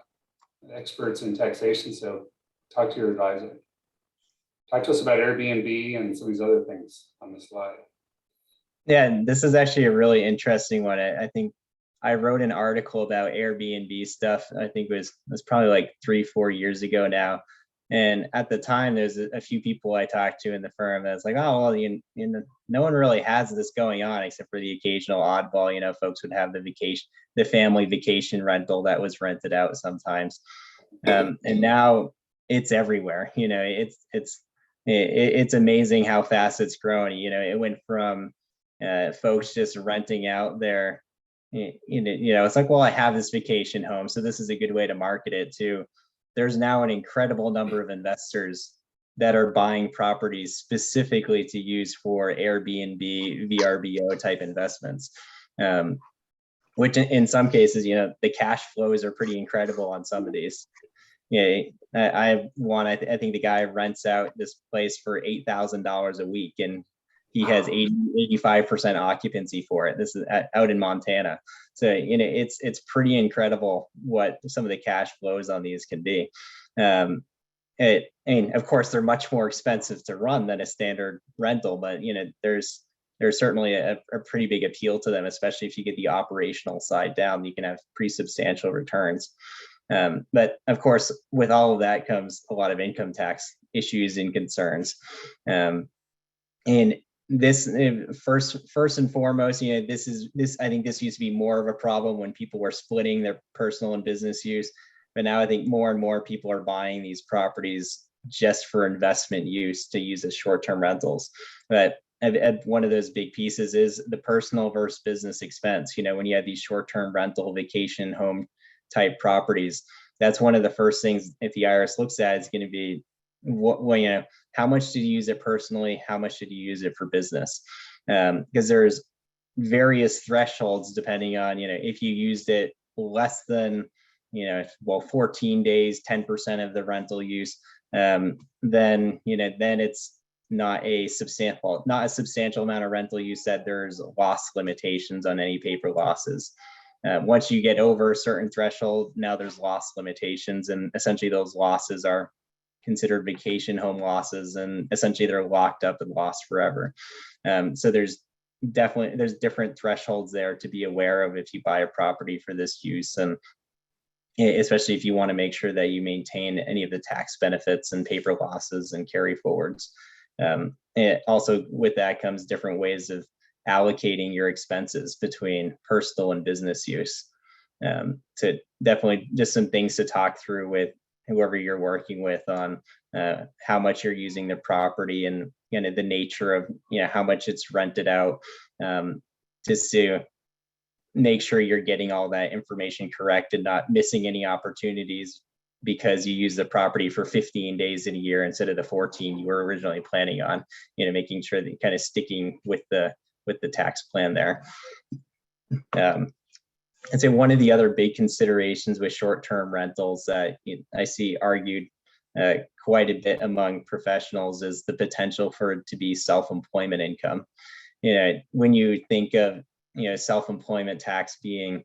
experts in taxation. So talk to your advisor. Talk to us about Airbnb and some of these other things on the slide. Yeah, this is actually a really interesting one. I think I wrote an article about Airbnb stuff. I think it was probably like 3-4 years ago now. And at the time, there's a few people I talked to in the firm that was like, oh, well, no one really has this going on except for the occasional oddball. Folks would have the family vacation rental that was rented out sometimes. And now it's everywhere. It's amazing how fast it's growing. It went from folks just renting out their, it's like, well, I have this vacation home, so this is a good way to market it too. There's now an incredible number of investors that are buying properties specifically to use for Airbnb, VRBO type investments, which in some cases, the cash flows are pretty incredible on some of these. Yeah, I have one. I think the guy rents out this place for $8,000 a week, and he has 85% occupancy for it. This is out in Montana. So, it's pretty incredible what some of the cash flows on these can be. And of course, they're much more expensive to run than a standard rental, but, there's certainly a pretty big appeal to them, especially if you get the operational side down, you can have pretty substantial returns. But of course, with all of that comes a lot of income tax issues and concerns. And this first and foremost, this I think this used to be more of a problem when people were splitting their personal and business use, but now I think more and more people are buying these properties just for investment use, to use as short-term rentals. But one of those big pieces is the personal versus business expense. When you have these short-term rental vacation home type properties, that's one of the first things if the IRS looks at is going to be, how much did you use it personally? How much did you use it for business? Because there's various thresholds depending on, if you used it less than, 14 days, 10% of the rental use, then it's not a substantial amount of rental use, that there's loss limitations on any paper losses. Once you get over a certain threshold, now there's loss limitations, and essentially those losses are considered vacation home losses, and essentially they're locked up and lost forever. So there's different thresholds there to be aware of if you buy a property for this use, and especially if you want to make sure that you maintain any of the tax benefits and paper losses and carry forwards. Also with that comes different ways of allocating your expenses between personal and business use. So definitely just some things to talk through with whoever you're working with on how much you're using the property, and the nature of how much it's rented out, just to make sure you're getting all that information correct and not missing any opportunities because you use the property for 15 days in a year instead of the 14 you were originally planning on. Making sure that you're kind of sticking with the tax plan there. I'd say one of the other big considerations with short-term rentals that I see argued quite a bit among professionals is the potential for it to be self-employment income. When you think of self-employment tax being,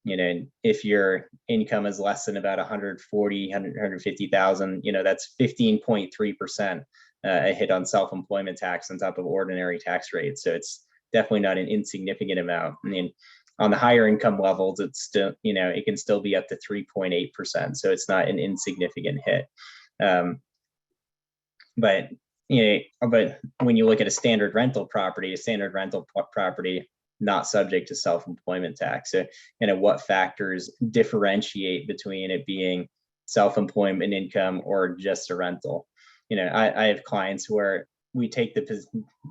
if your income is less than about 150,000, that's 15.3% a hit on self-employment tax on top of ordinary tax rates. So it's definitely not an insignificant amount. on the higher income levels, it's still, it can still be up to 3.8%. So it's not an insignificant hit. But when you look at a standard rental property, not subject to self-employment tax. So, what factors differentiate between it being self-employment income or just a rental? I have clients where we take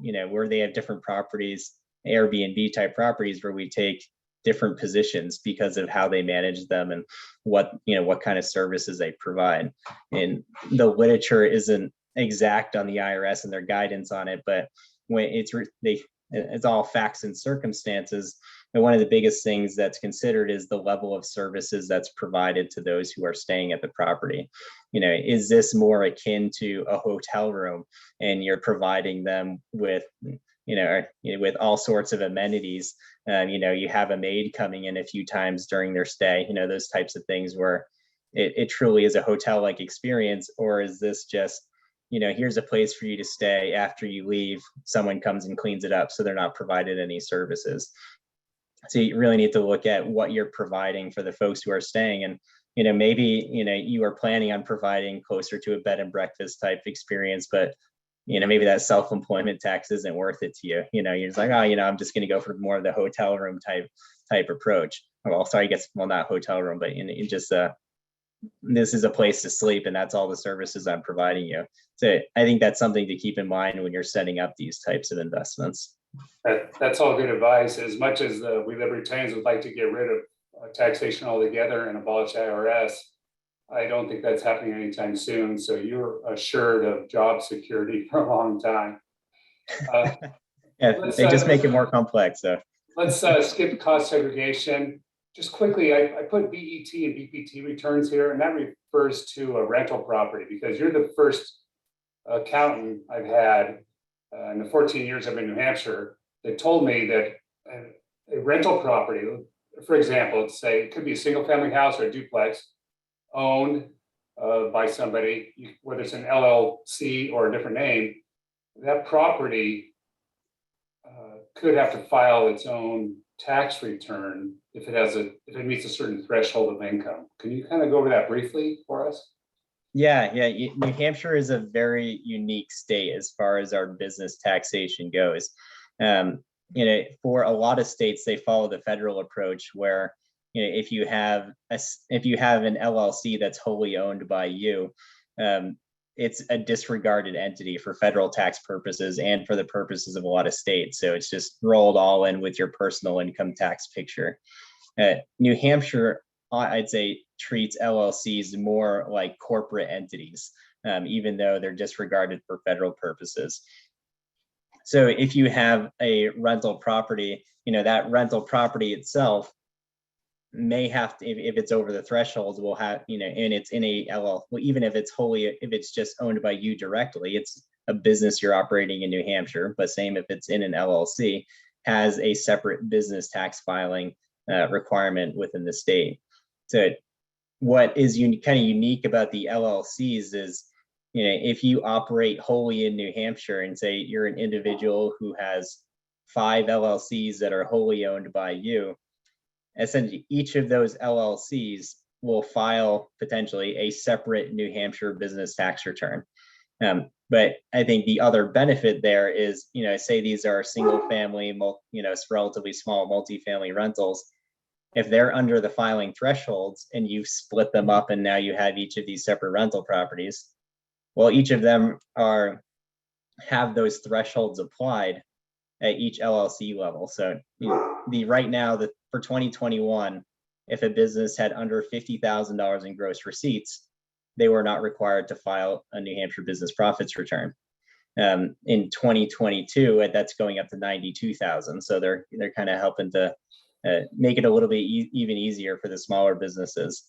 where they have different properties, Airbnb type properties, where we take different positions because of how they manage them and what kind of services they provide. And the literature isn't exact on the IRS and their guidance on it, but when it's all facts and circumstances. And one of the biggest things that's considered is the level of services that's provided to those who are staying at the property. Is this more akin to a hotel room and you're providing them with with all sorts of amenities? You have a maid coming in a few times during their stay, those types of things where it truly is a hotel-like experience? Or is this just, here's a place for you to stay. After you leave, someone comes and cleans it up, so they're not provided any services. So you really need to look at what you're providing for the folks who are staying. And, maybe, you are planning on providing closer to a bed and breakfast type experience, but, maybe that self-employment tax isn't worth it to you. You're just like, oh, I'm just going to go for more of the hotel room type approach. Well, sorry, not hotel room, but just this is a place to sleep and that's all the services I'm providing you. So I think that's something to keep in mind when you're setting up these types of investments. That's all good advice. As much as we libertarians would like to get rid of taxation altogether and abolish IRS, I don't think that's happening anytime soon. So you're assured of job security for a long time. Yeah, they just make it more complex. So let's skip cost segregation. Just quickly, I put BET and BPT returns here, and that refers to a rental property because you're the first accountant I've had in the 14 years I've been in New Hampshire that told me that a rental property, for example, let's say it could be a single family house or a duplex owned by somebody, whether it's an LLC or a different name, that property could have to file its own tax return if it meets a certain threshold of income. Can you kind of go over that briefly for us? Yeah. New Hampshire is a very unique state as far as our business taxation goes. For a lot of states, they follow the federal approach where if you have an LLC that's wholly owned by you, it's a disregarded entity for federal tax purposes and for the purposes of a lot of states. So it's just rolled all in with your personal income tax picture. New Hampshire, I'd say, treats LLCs more like corporate entities, even though they're disregarded for federal purposes. So if you have a rental property, that rental property itself may have to, if it's over the thresholds, will have, and it's in a even if it's just owned by you directly, it's a business you're operating in New Hampshire, but same if it's in an LLC, has a separate business tax filing requirement within the state. So what is kind of unique about the LLCs is, if you operate wholly in New Hampshire and say you're an individual who has 5 LLCs that are wholly owned by you, essentially each of those LLCs will file potentially a separate New Hampshire business tax return. But I think the other benefit there is, say these are single family, it's relatively small multifamily rentals. If they're under the filing thresholds and you've split them up and now you have each of these separate rental properties, well, each of them have those thresholds applied at each LLC level. So right now, for 2021, if a business had under $50,000 in gross receipts, they were not required to file a New Hampshire business profits return. In 2022, that's going up to 92,000. So they're kind of helping to make it a little bit even easier for the smaller businesses.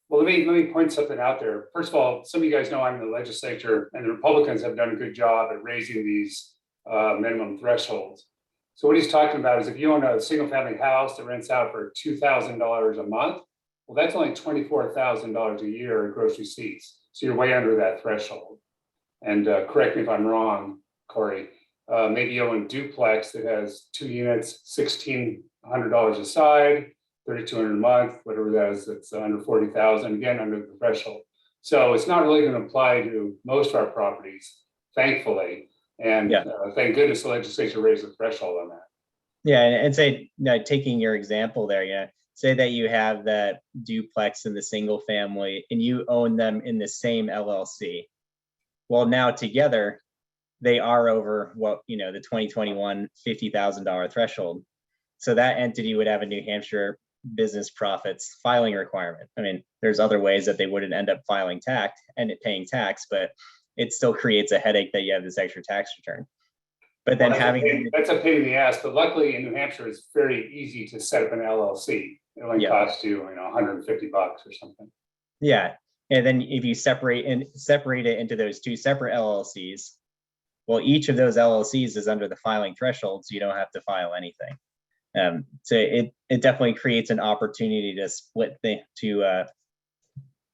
Well, let me point something out there. First of all, some of you guys know I'm in the legislature, and the Republicans have done a good job at raising these minimum thresholds. So what he's talking about is if you own a single family house that rents out for $2,000 a month, well, that's only $24,000 a year in gross receipts. So you're way under that threshold. And correct me if I'm wrong, Corey, maybe you own a duplex that has 2 units, $1,600 a side, 3,200 a month, whatever that is, it's under 40,000, again, under the threshold. So it's not really going to apply to most of our properties, thankfully. And Yeah. thank goodness the legislature raised the threshold on that. Yeah, and say, taking your example there, yeah, say that you have that duplex in the single family and you own them in the same LLC. Well, now together, they are over what, the 2021 $50,000 threshold. So that entity would have a New Hampshire business profits filing requirement. I mean, there's other ways that they wouldn't end up filing tax and paying tax, but it still creates a headache that you have this extra tax return. But then Well, having that's a pain in the ass, but luckily in New Hampshire, it's very easy to set up an LLC. It only Yeah. costs you, $150 or something. Yeah, and then if you separate it into those two separate LLCs, well, each of those LLCs is under the filing threshold, so you don't have to file anything. So it definitely creates an opportunity to split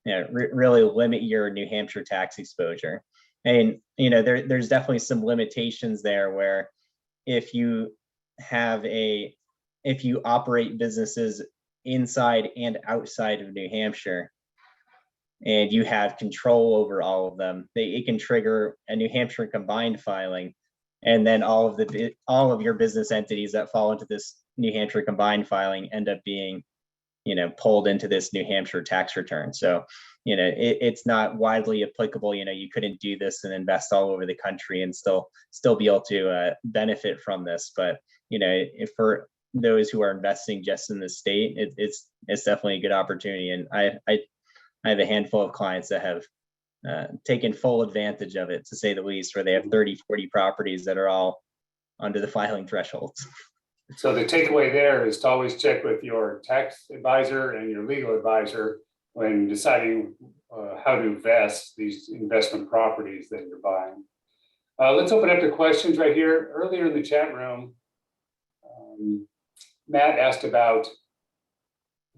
really limit your New Hampshire tax exposure. And there's definitely some limitations there where if you operate businesses inside and outside of New Hampshire, and you have control over all of them, it can trigger a New Hampshire combined filing, and then all of your business entities that fall into this New Hampshire combined filing end up being, pulled into this New Hampshire tax return. So, it's not widely applicable. You couldn't do this and invest all over the country and still be able to benefit from this. But if for those who are investing just in the state, it's definitely a good opportunity. And I have a handful of clients that have taken full advantage of it, to say the least, where they have 30, 40 properties that are all under the filing thresholds. So the takeaway there is to always check with your tax advisor and your legal advisor when deciding how to invest these investment properties that you're buying. Let's open up to questions right here. Earlier in the chat room, Matt asked about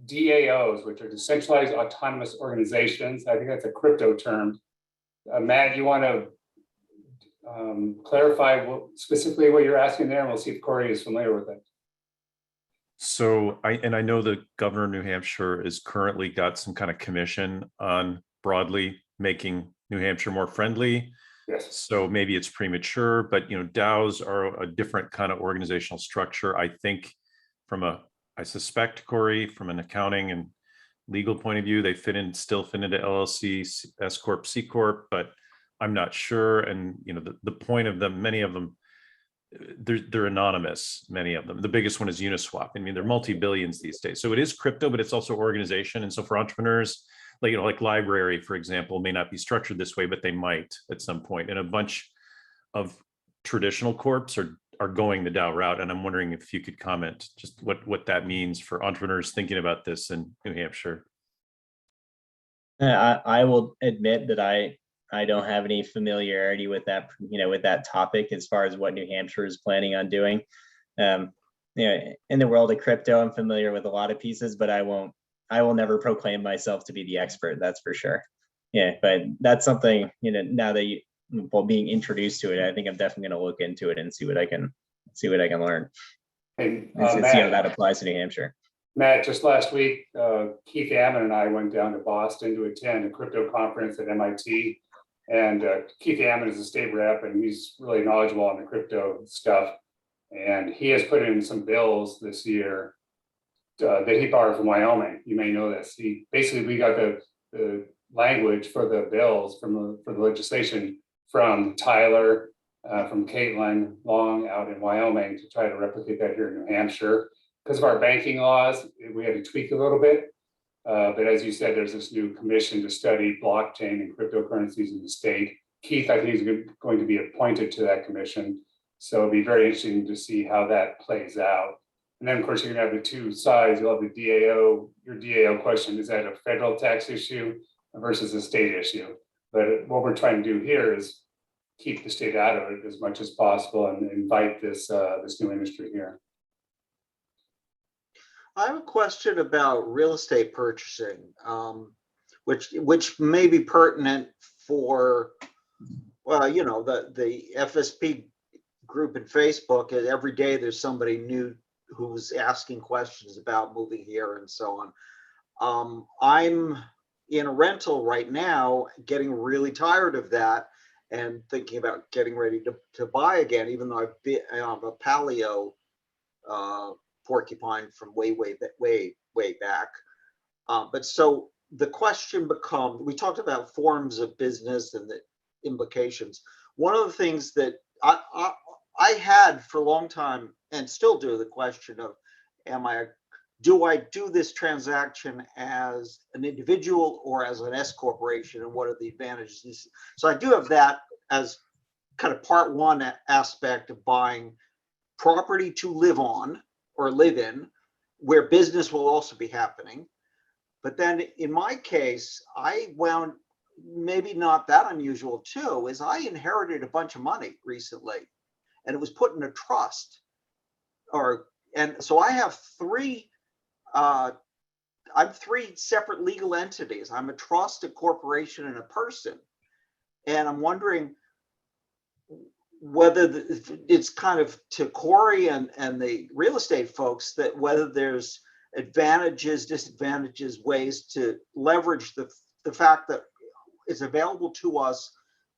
DAOs, which are decentralized autonomous organizations. I think that's a crypto term. Matt, you want to clarify specifically what you're asking there, and we'll see if Corey is familiar with it. So I know the governor of New Hampshire is currently got some kind of commission on broadly making New Hampshire more friendly. Yes. So maybe it's premature, but DAOs are a different kind of organizational structure. I think I suspect, Corey, from an accounting and legal point of view, they still fit into LLC, S Corp, C Corp, but I'm not sure. And the point of them, many of them, they're anonymous, many of them. The biggest one is Uniswap. I mean, they're multi-billions these days. So it is crypto, but it's also organization. And so for entrepreneurs, like library, for example, may not be structured this way, but they might at some point. And a bunch of traditional corps are going the DAO route. And I'm wondering if you could comment just what that means for entrepreneurs thinking about this in New Hampshire. I will admit that I don't have any familiarity with that, with that topic as far as what New Hampshire is planning on doing. In the world of crypto, I'm familiar with a lot of pieces, but I will never proclaim myself to be the expert. That's for sure. Yeah, but that's something, now that being introduced to it, I think I'm definitely going to look into it and see what I can learn. And see how that applies to New Hampshire. Matt, just last week, Keith Ammon and I went down to Boston to attend a crypto conference at MIT. And Keith Ammon is a state rep, and he's really knowledgeable on the crypto stuff. And he has put in some bills this year that he borrowed from Wyoming. You may know this. We got the language for the bills for the legislation from Tyler, from Caitlin Long out in Wyoming, to try to replicate that here in New Hampshire. Because of our banking laws, we had to tweak a little bit. But as you said, there's this new commission to study blockchain and cryptocurrencies in the state. Keith, I think, is going to be appointed to that commission. So it'll be very interesting to see how that plays out. And then, of course, you're going to have the two sides. You'll have the DAO. Your DAO question, is that a federal tax issue versus a state issue? But what we're trying to do here is keep the state out of it as much as possible and invite this new industry here. I have a question about real estate purchasing, which may be pertinent for, well, the FSP group in Facebook, and every day there's somebody new who's asking questions about moving here and so on. I'm in a rental right now, getting really tired of that and thinking about getting ready to buy again, even though I'm a paleo porcupine from way back. But so the question becomes, we talked about forms of business and the implications. One of the things that I had for a long time and still do, the question of, do I do this transaction as an individual or as an S corporation, and what are the advantages? So I do have that as kind of part one aspect of buying property to live on or live in, where business will also be happening. But then in my case, I wound, maybe not that unusual too, is I inherited a bunch of money recently, and it was put in a trust. And so I have three separate legal entities. I'm a trust, a corporation, and a person. And I'm wondering whether it's kind of to Corey and the real estate folks, that whether there's advantages, disadvantages, ways to leverage the fact that it's available to us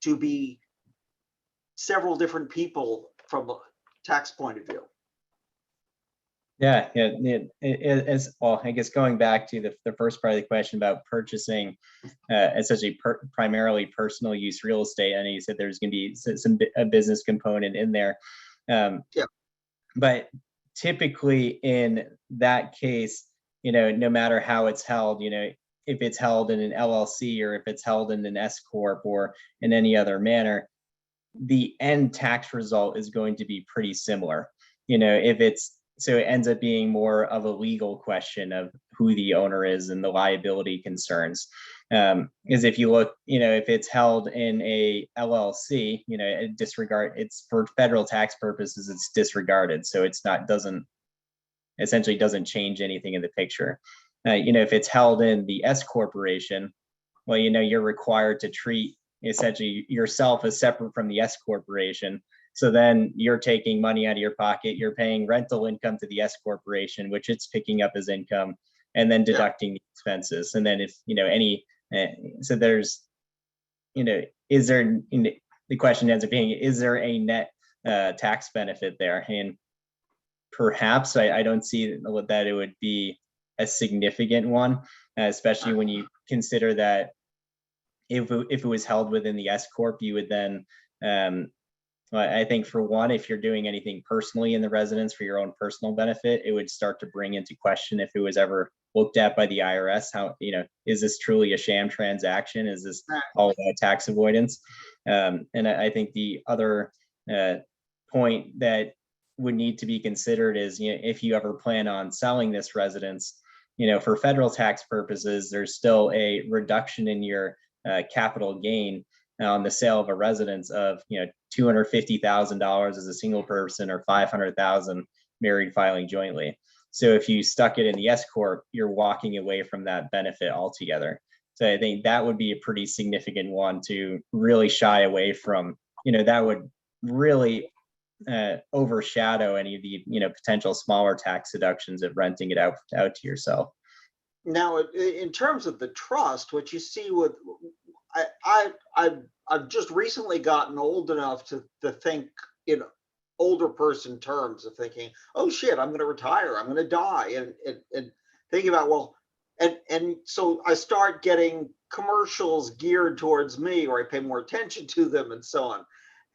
to be several different people from a tax point of view. Yeah, it's, well, I guess going back to the first part of the question about purchasing essentially primarily personal use real estate. I know you said there's going to be a business component in there. Yeah. But typically in that case, no matter how it's held, if it's held in an LLC or if it's held in an S corp or in any other manner, the end tax result is going to be pretty similar. So it ends up being more of a legal question of who the owner is and the liability concerns. Because if you look, if it's held in a LLC, it's for federal tax purposes, it's disregarded. So it's not, essentially doesn't change anything in the picture. If it's held in the S corporation, well, you're required to treat essentially yourself as separate from the S corporation. So then you're taking money out of your pocket, you're paying rental income to the S corporation, which it's picking up as income, and then deducting the expenses. And then if, so there's, is there, the question ends up being, is there a net tax benefit there? And perhaps I don't see that it would be a significant one, especially when you consider that if it was held within the S corp, you would then, I think for one, if you're doing anything personally in the residence for your own personal benefit, it would start to bring into question if it was ever looked at by the IRS. How, is this truly a sham transaction? Is this all about tax avoidance? And I think the other point that would need to be considered is, if you ever plan on selling this residence, for federal tax purposes, there's still a reduction in your capital gain on the sale of a residence of $250,000 as a single person or $500,000 married filing jointly. So if you stuck it in the S corp, you're walking away from that benefit altogether. So I think that would be a pretty significant one to really shy away from. That would really overshadow any of the potential smaller tax deductions of renting it out to yourself. Now, in terms of the trust, what you see with I've just recently gotten old enough to think in older person terms of thinking, oh shit, I'm going to retire, I'm going to die, and thinking about, well, and so I start getting commercials geared towards me, or I pay more attention to them and so on.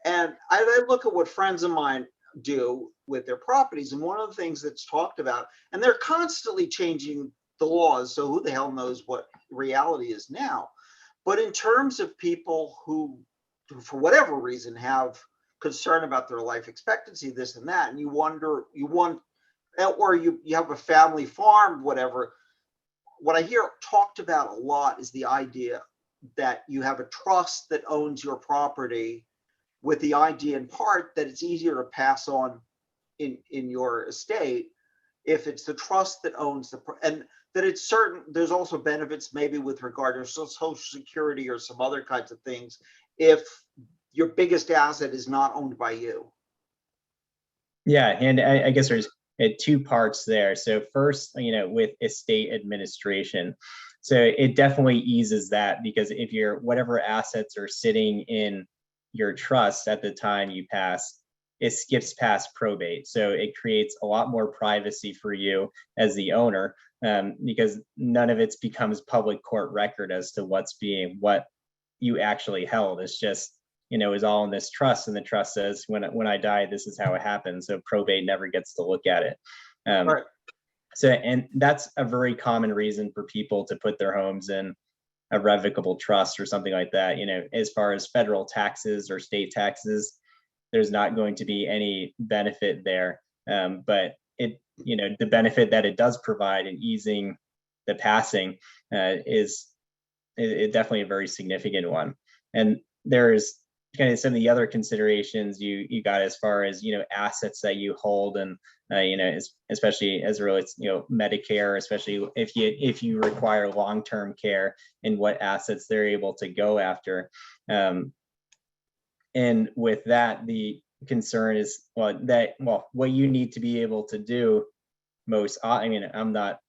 And I look at what friends of mine do with their properties, and one of the things that's talked about, and they're constantly changing the laws, so who the hell knows what reality is now. But in terms of people who, for whatever reason, have concern about their life expectancy, this and that, and you wonder, or you have a family farm, whatever. What I hear talked about a lot is the idea that you have a trust that owns your property, with the idea in part that it's easier to pass on in your estate if it's the trust that owns and that it's certain. There's also benefits maybe with regard to Social Security or some other kinds of things if your biggest asset is not owned by you. Yeah, and I guess there's two parts there. So first, with estate administration, so it definitely eases that, because if you're whatever assets are sitting in your trust at the time you pass, it skips past probate. So it creates a lot more privacy for you as the owner, because none of it becomes public court record as to what you actually held. It's just, is all in this trust, and the trust says when I die, this is how it happened. So probate never gets to look at it. Right. So, and that's a very common reason for people to put their homes in a revocable trust or something like that. As far as federal taxes or state taxes, there's not going to be any benefit there. But the benefit that it does provide in easing the passing is definitely a very significant one. And there's kind of some of the other considerations you got as far as assets that you hold, and especially as it relates Medicare, especially if you require long-term care, and what assets they're able to go after. And with that, the concern is what you need to be able to do most. I'm not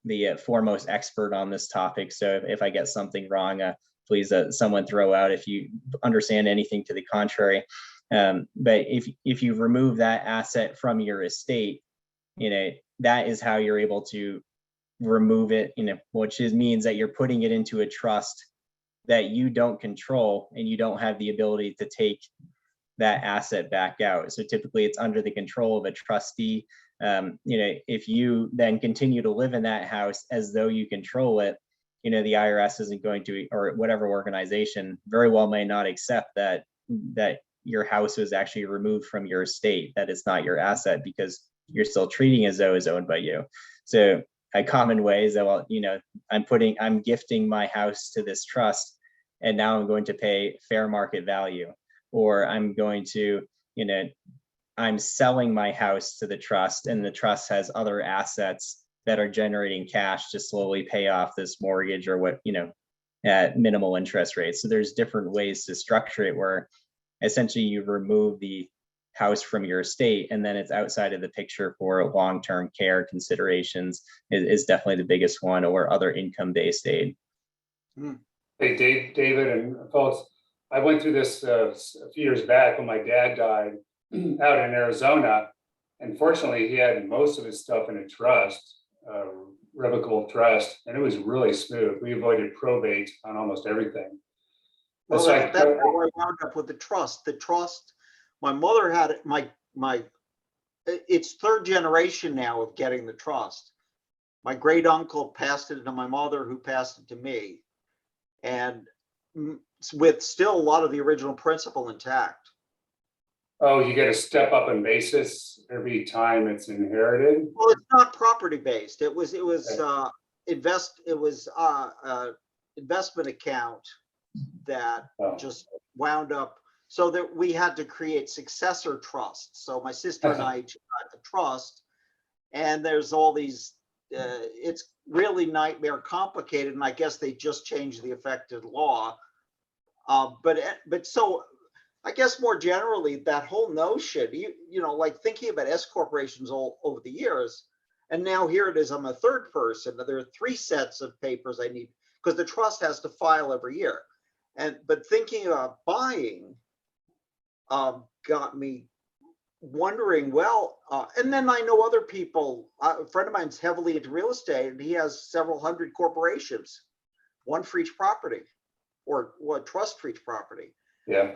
the foremost expert on this topic, so if I get something wrong, please someone throw out if you understand anything to the contrary. But if you remove that asset from your estate, that is how you're able to remove it, which means that you're putting it into a trust that you don't control, and you don't have the ability to take that asset back out. So typically it's under the control of a trustee. If you then continue to live in that house as though you control it, the IRS isn't going to, or whatever organization, very well may not accept that your house was actually removed from your estate, that it's not your asset, because you're still treating as though it's owned by you. So a common way is that, I'm gifting my house to this trust, and now I'm going to pay fair market value, or I'm going to, I'm selling my house to the trust, and the trust has other assets that are generating cash to slowly pay off this mortgage, or at minimal interest rates. So there's different ways to structure it, where essentially you remove the house from your estate, and then it's outside of the picture for long-term care considerations is definitely the biggest one, or other income-based aid. Hey, David and folks, I went through this a few years back when my dad died out in Arizona. And fortunately, he had most of his stuff in a trust, revocable trust, and it was really smooth. We avoided probate on almost everything. Well, that's how I wound up with the trust. The trust, my mother had it, it's third generation now of getting the trust. My great uncle passed it to my mother, who passed it to me, and with still a lot of the original principle intact. Oh, you get a step up in basis every time it's inherited? Well, it's not property based. It was Okay. Investment account that Oh. just wound up, so that we had to create successor trusts. So my sister and I got the trust, and there's all these, it's really nightmare complicated, and I guess they just changed the effective law. But so I guess more generally, that whole notion, like thinking about S corporations all over the years, and now here it is, I'm a third person. There are 3 sets of papers I need, because the trust has to file every year. But thinking about buying got me wondering, and then I know other people, a friend of mine's heavily into real estate, and he has several hundred corporations, one for each property, or trust for each property. Yeah,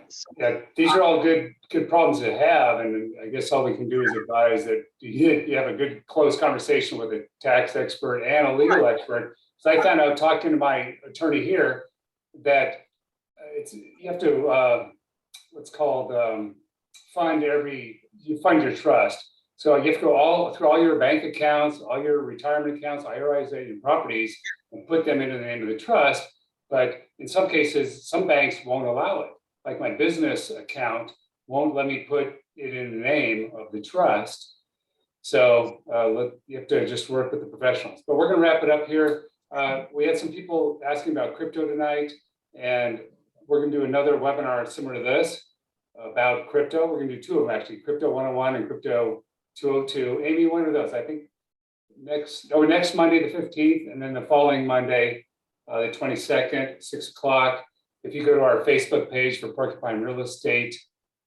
these are all good problems to have, and I guess all we can do is advise that you have a good close conversation with a tax expert and a legal expert. So I found out talking to my attorney here that you have to what's called fund your trust. So you have to go through all your bank accounts, all your retirement accounts, IRAs, and properties, and put them into the name of the trust. But in some cases, some banks won't allow it. Like my business account won't let me put it in the name of the trust. So you have to just work with the professionals. But we're going to wrap it up here. We had some people asking about crypto tonight, and we're going to do another webinar similar to this. about crypto. We're gonna do two of them actually, Crypto 101 and Crypto 202. Amy, one of those, I think next Monday, the 15th, and then the following Monday, the 22nd, 6 o'clock. If you go to our Facebook page for Porcupine Real Estate,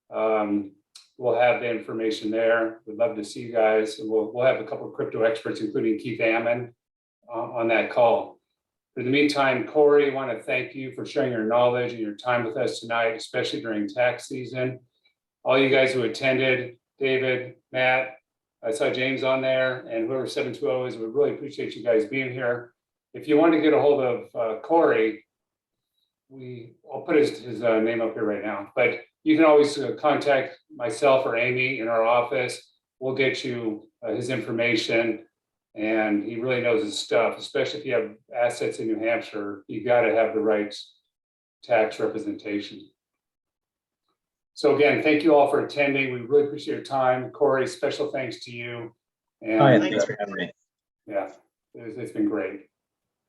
we'll have the information there. We'd love to see you guys. And we'll have a couple of crypto experts, including Keith Ammon, on that call. In the meantime, Corey, I want to thank you for sharing your knowledge and your time with us tonight, especially during tax season. All you guys who attended, David, Matt, I saw James on there, and whoever 720 is, we really appreciate you guys being here. If you want to get a hold of Corey, I'll put his name up here right now, but you can always contact myself or Amy in our office. We'll get you his information, and he really knows his stuff, especially if you have assets in New Hampshire. You got to have the right tax representation. So again, thank you all for attending. We really appreciate your time. Corey, special thanks to you. And Oh, yeah, thanks for having me. yeah, it's been great.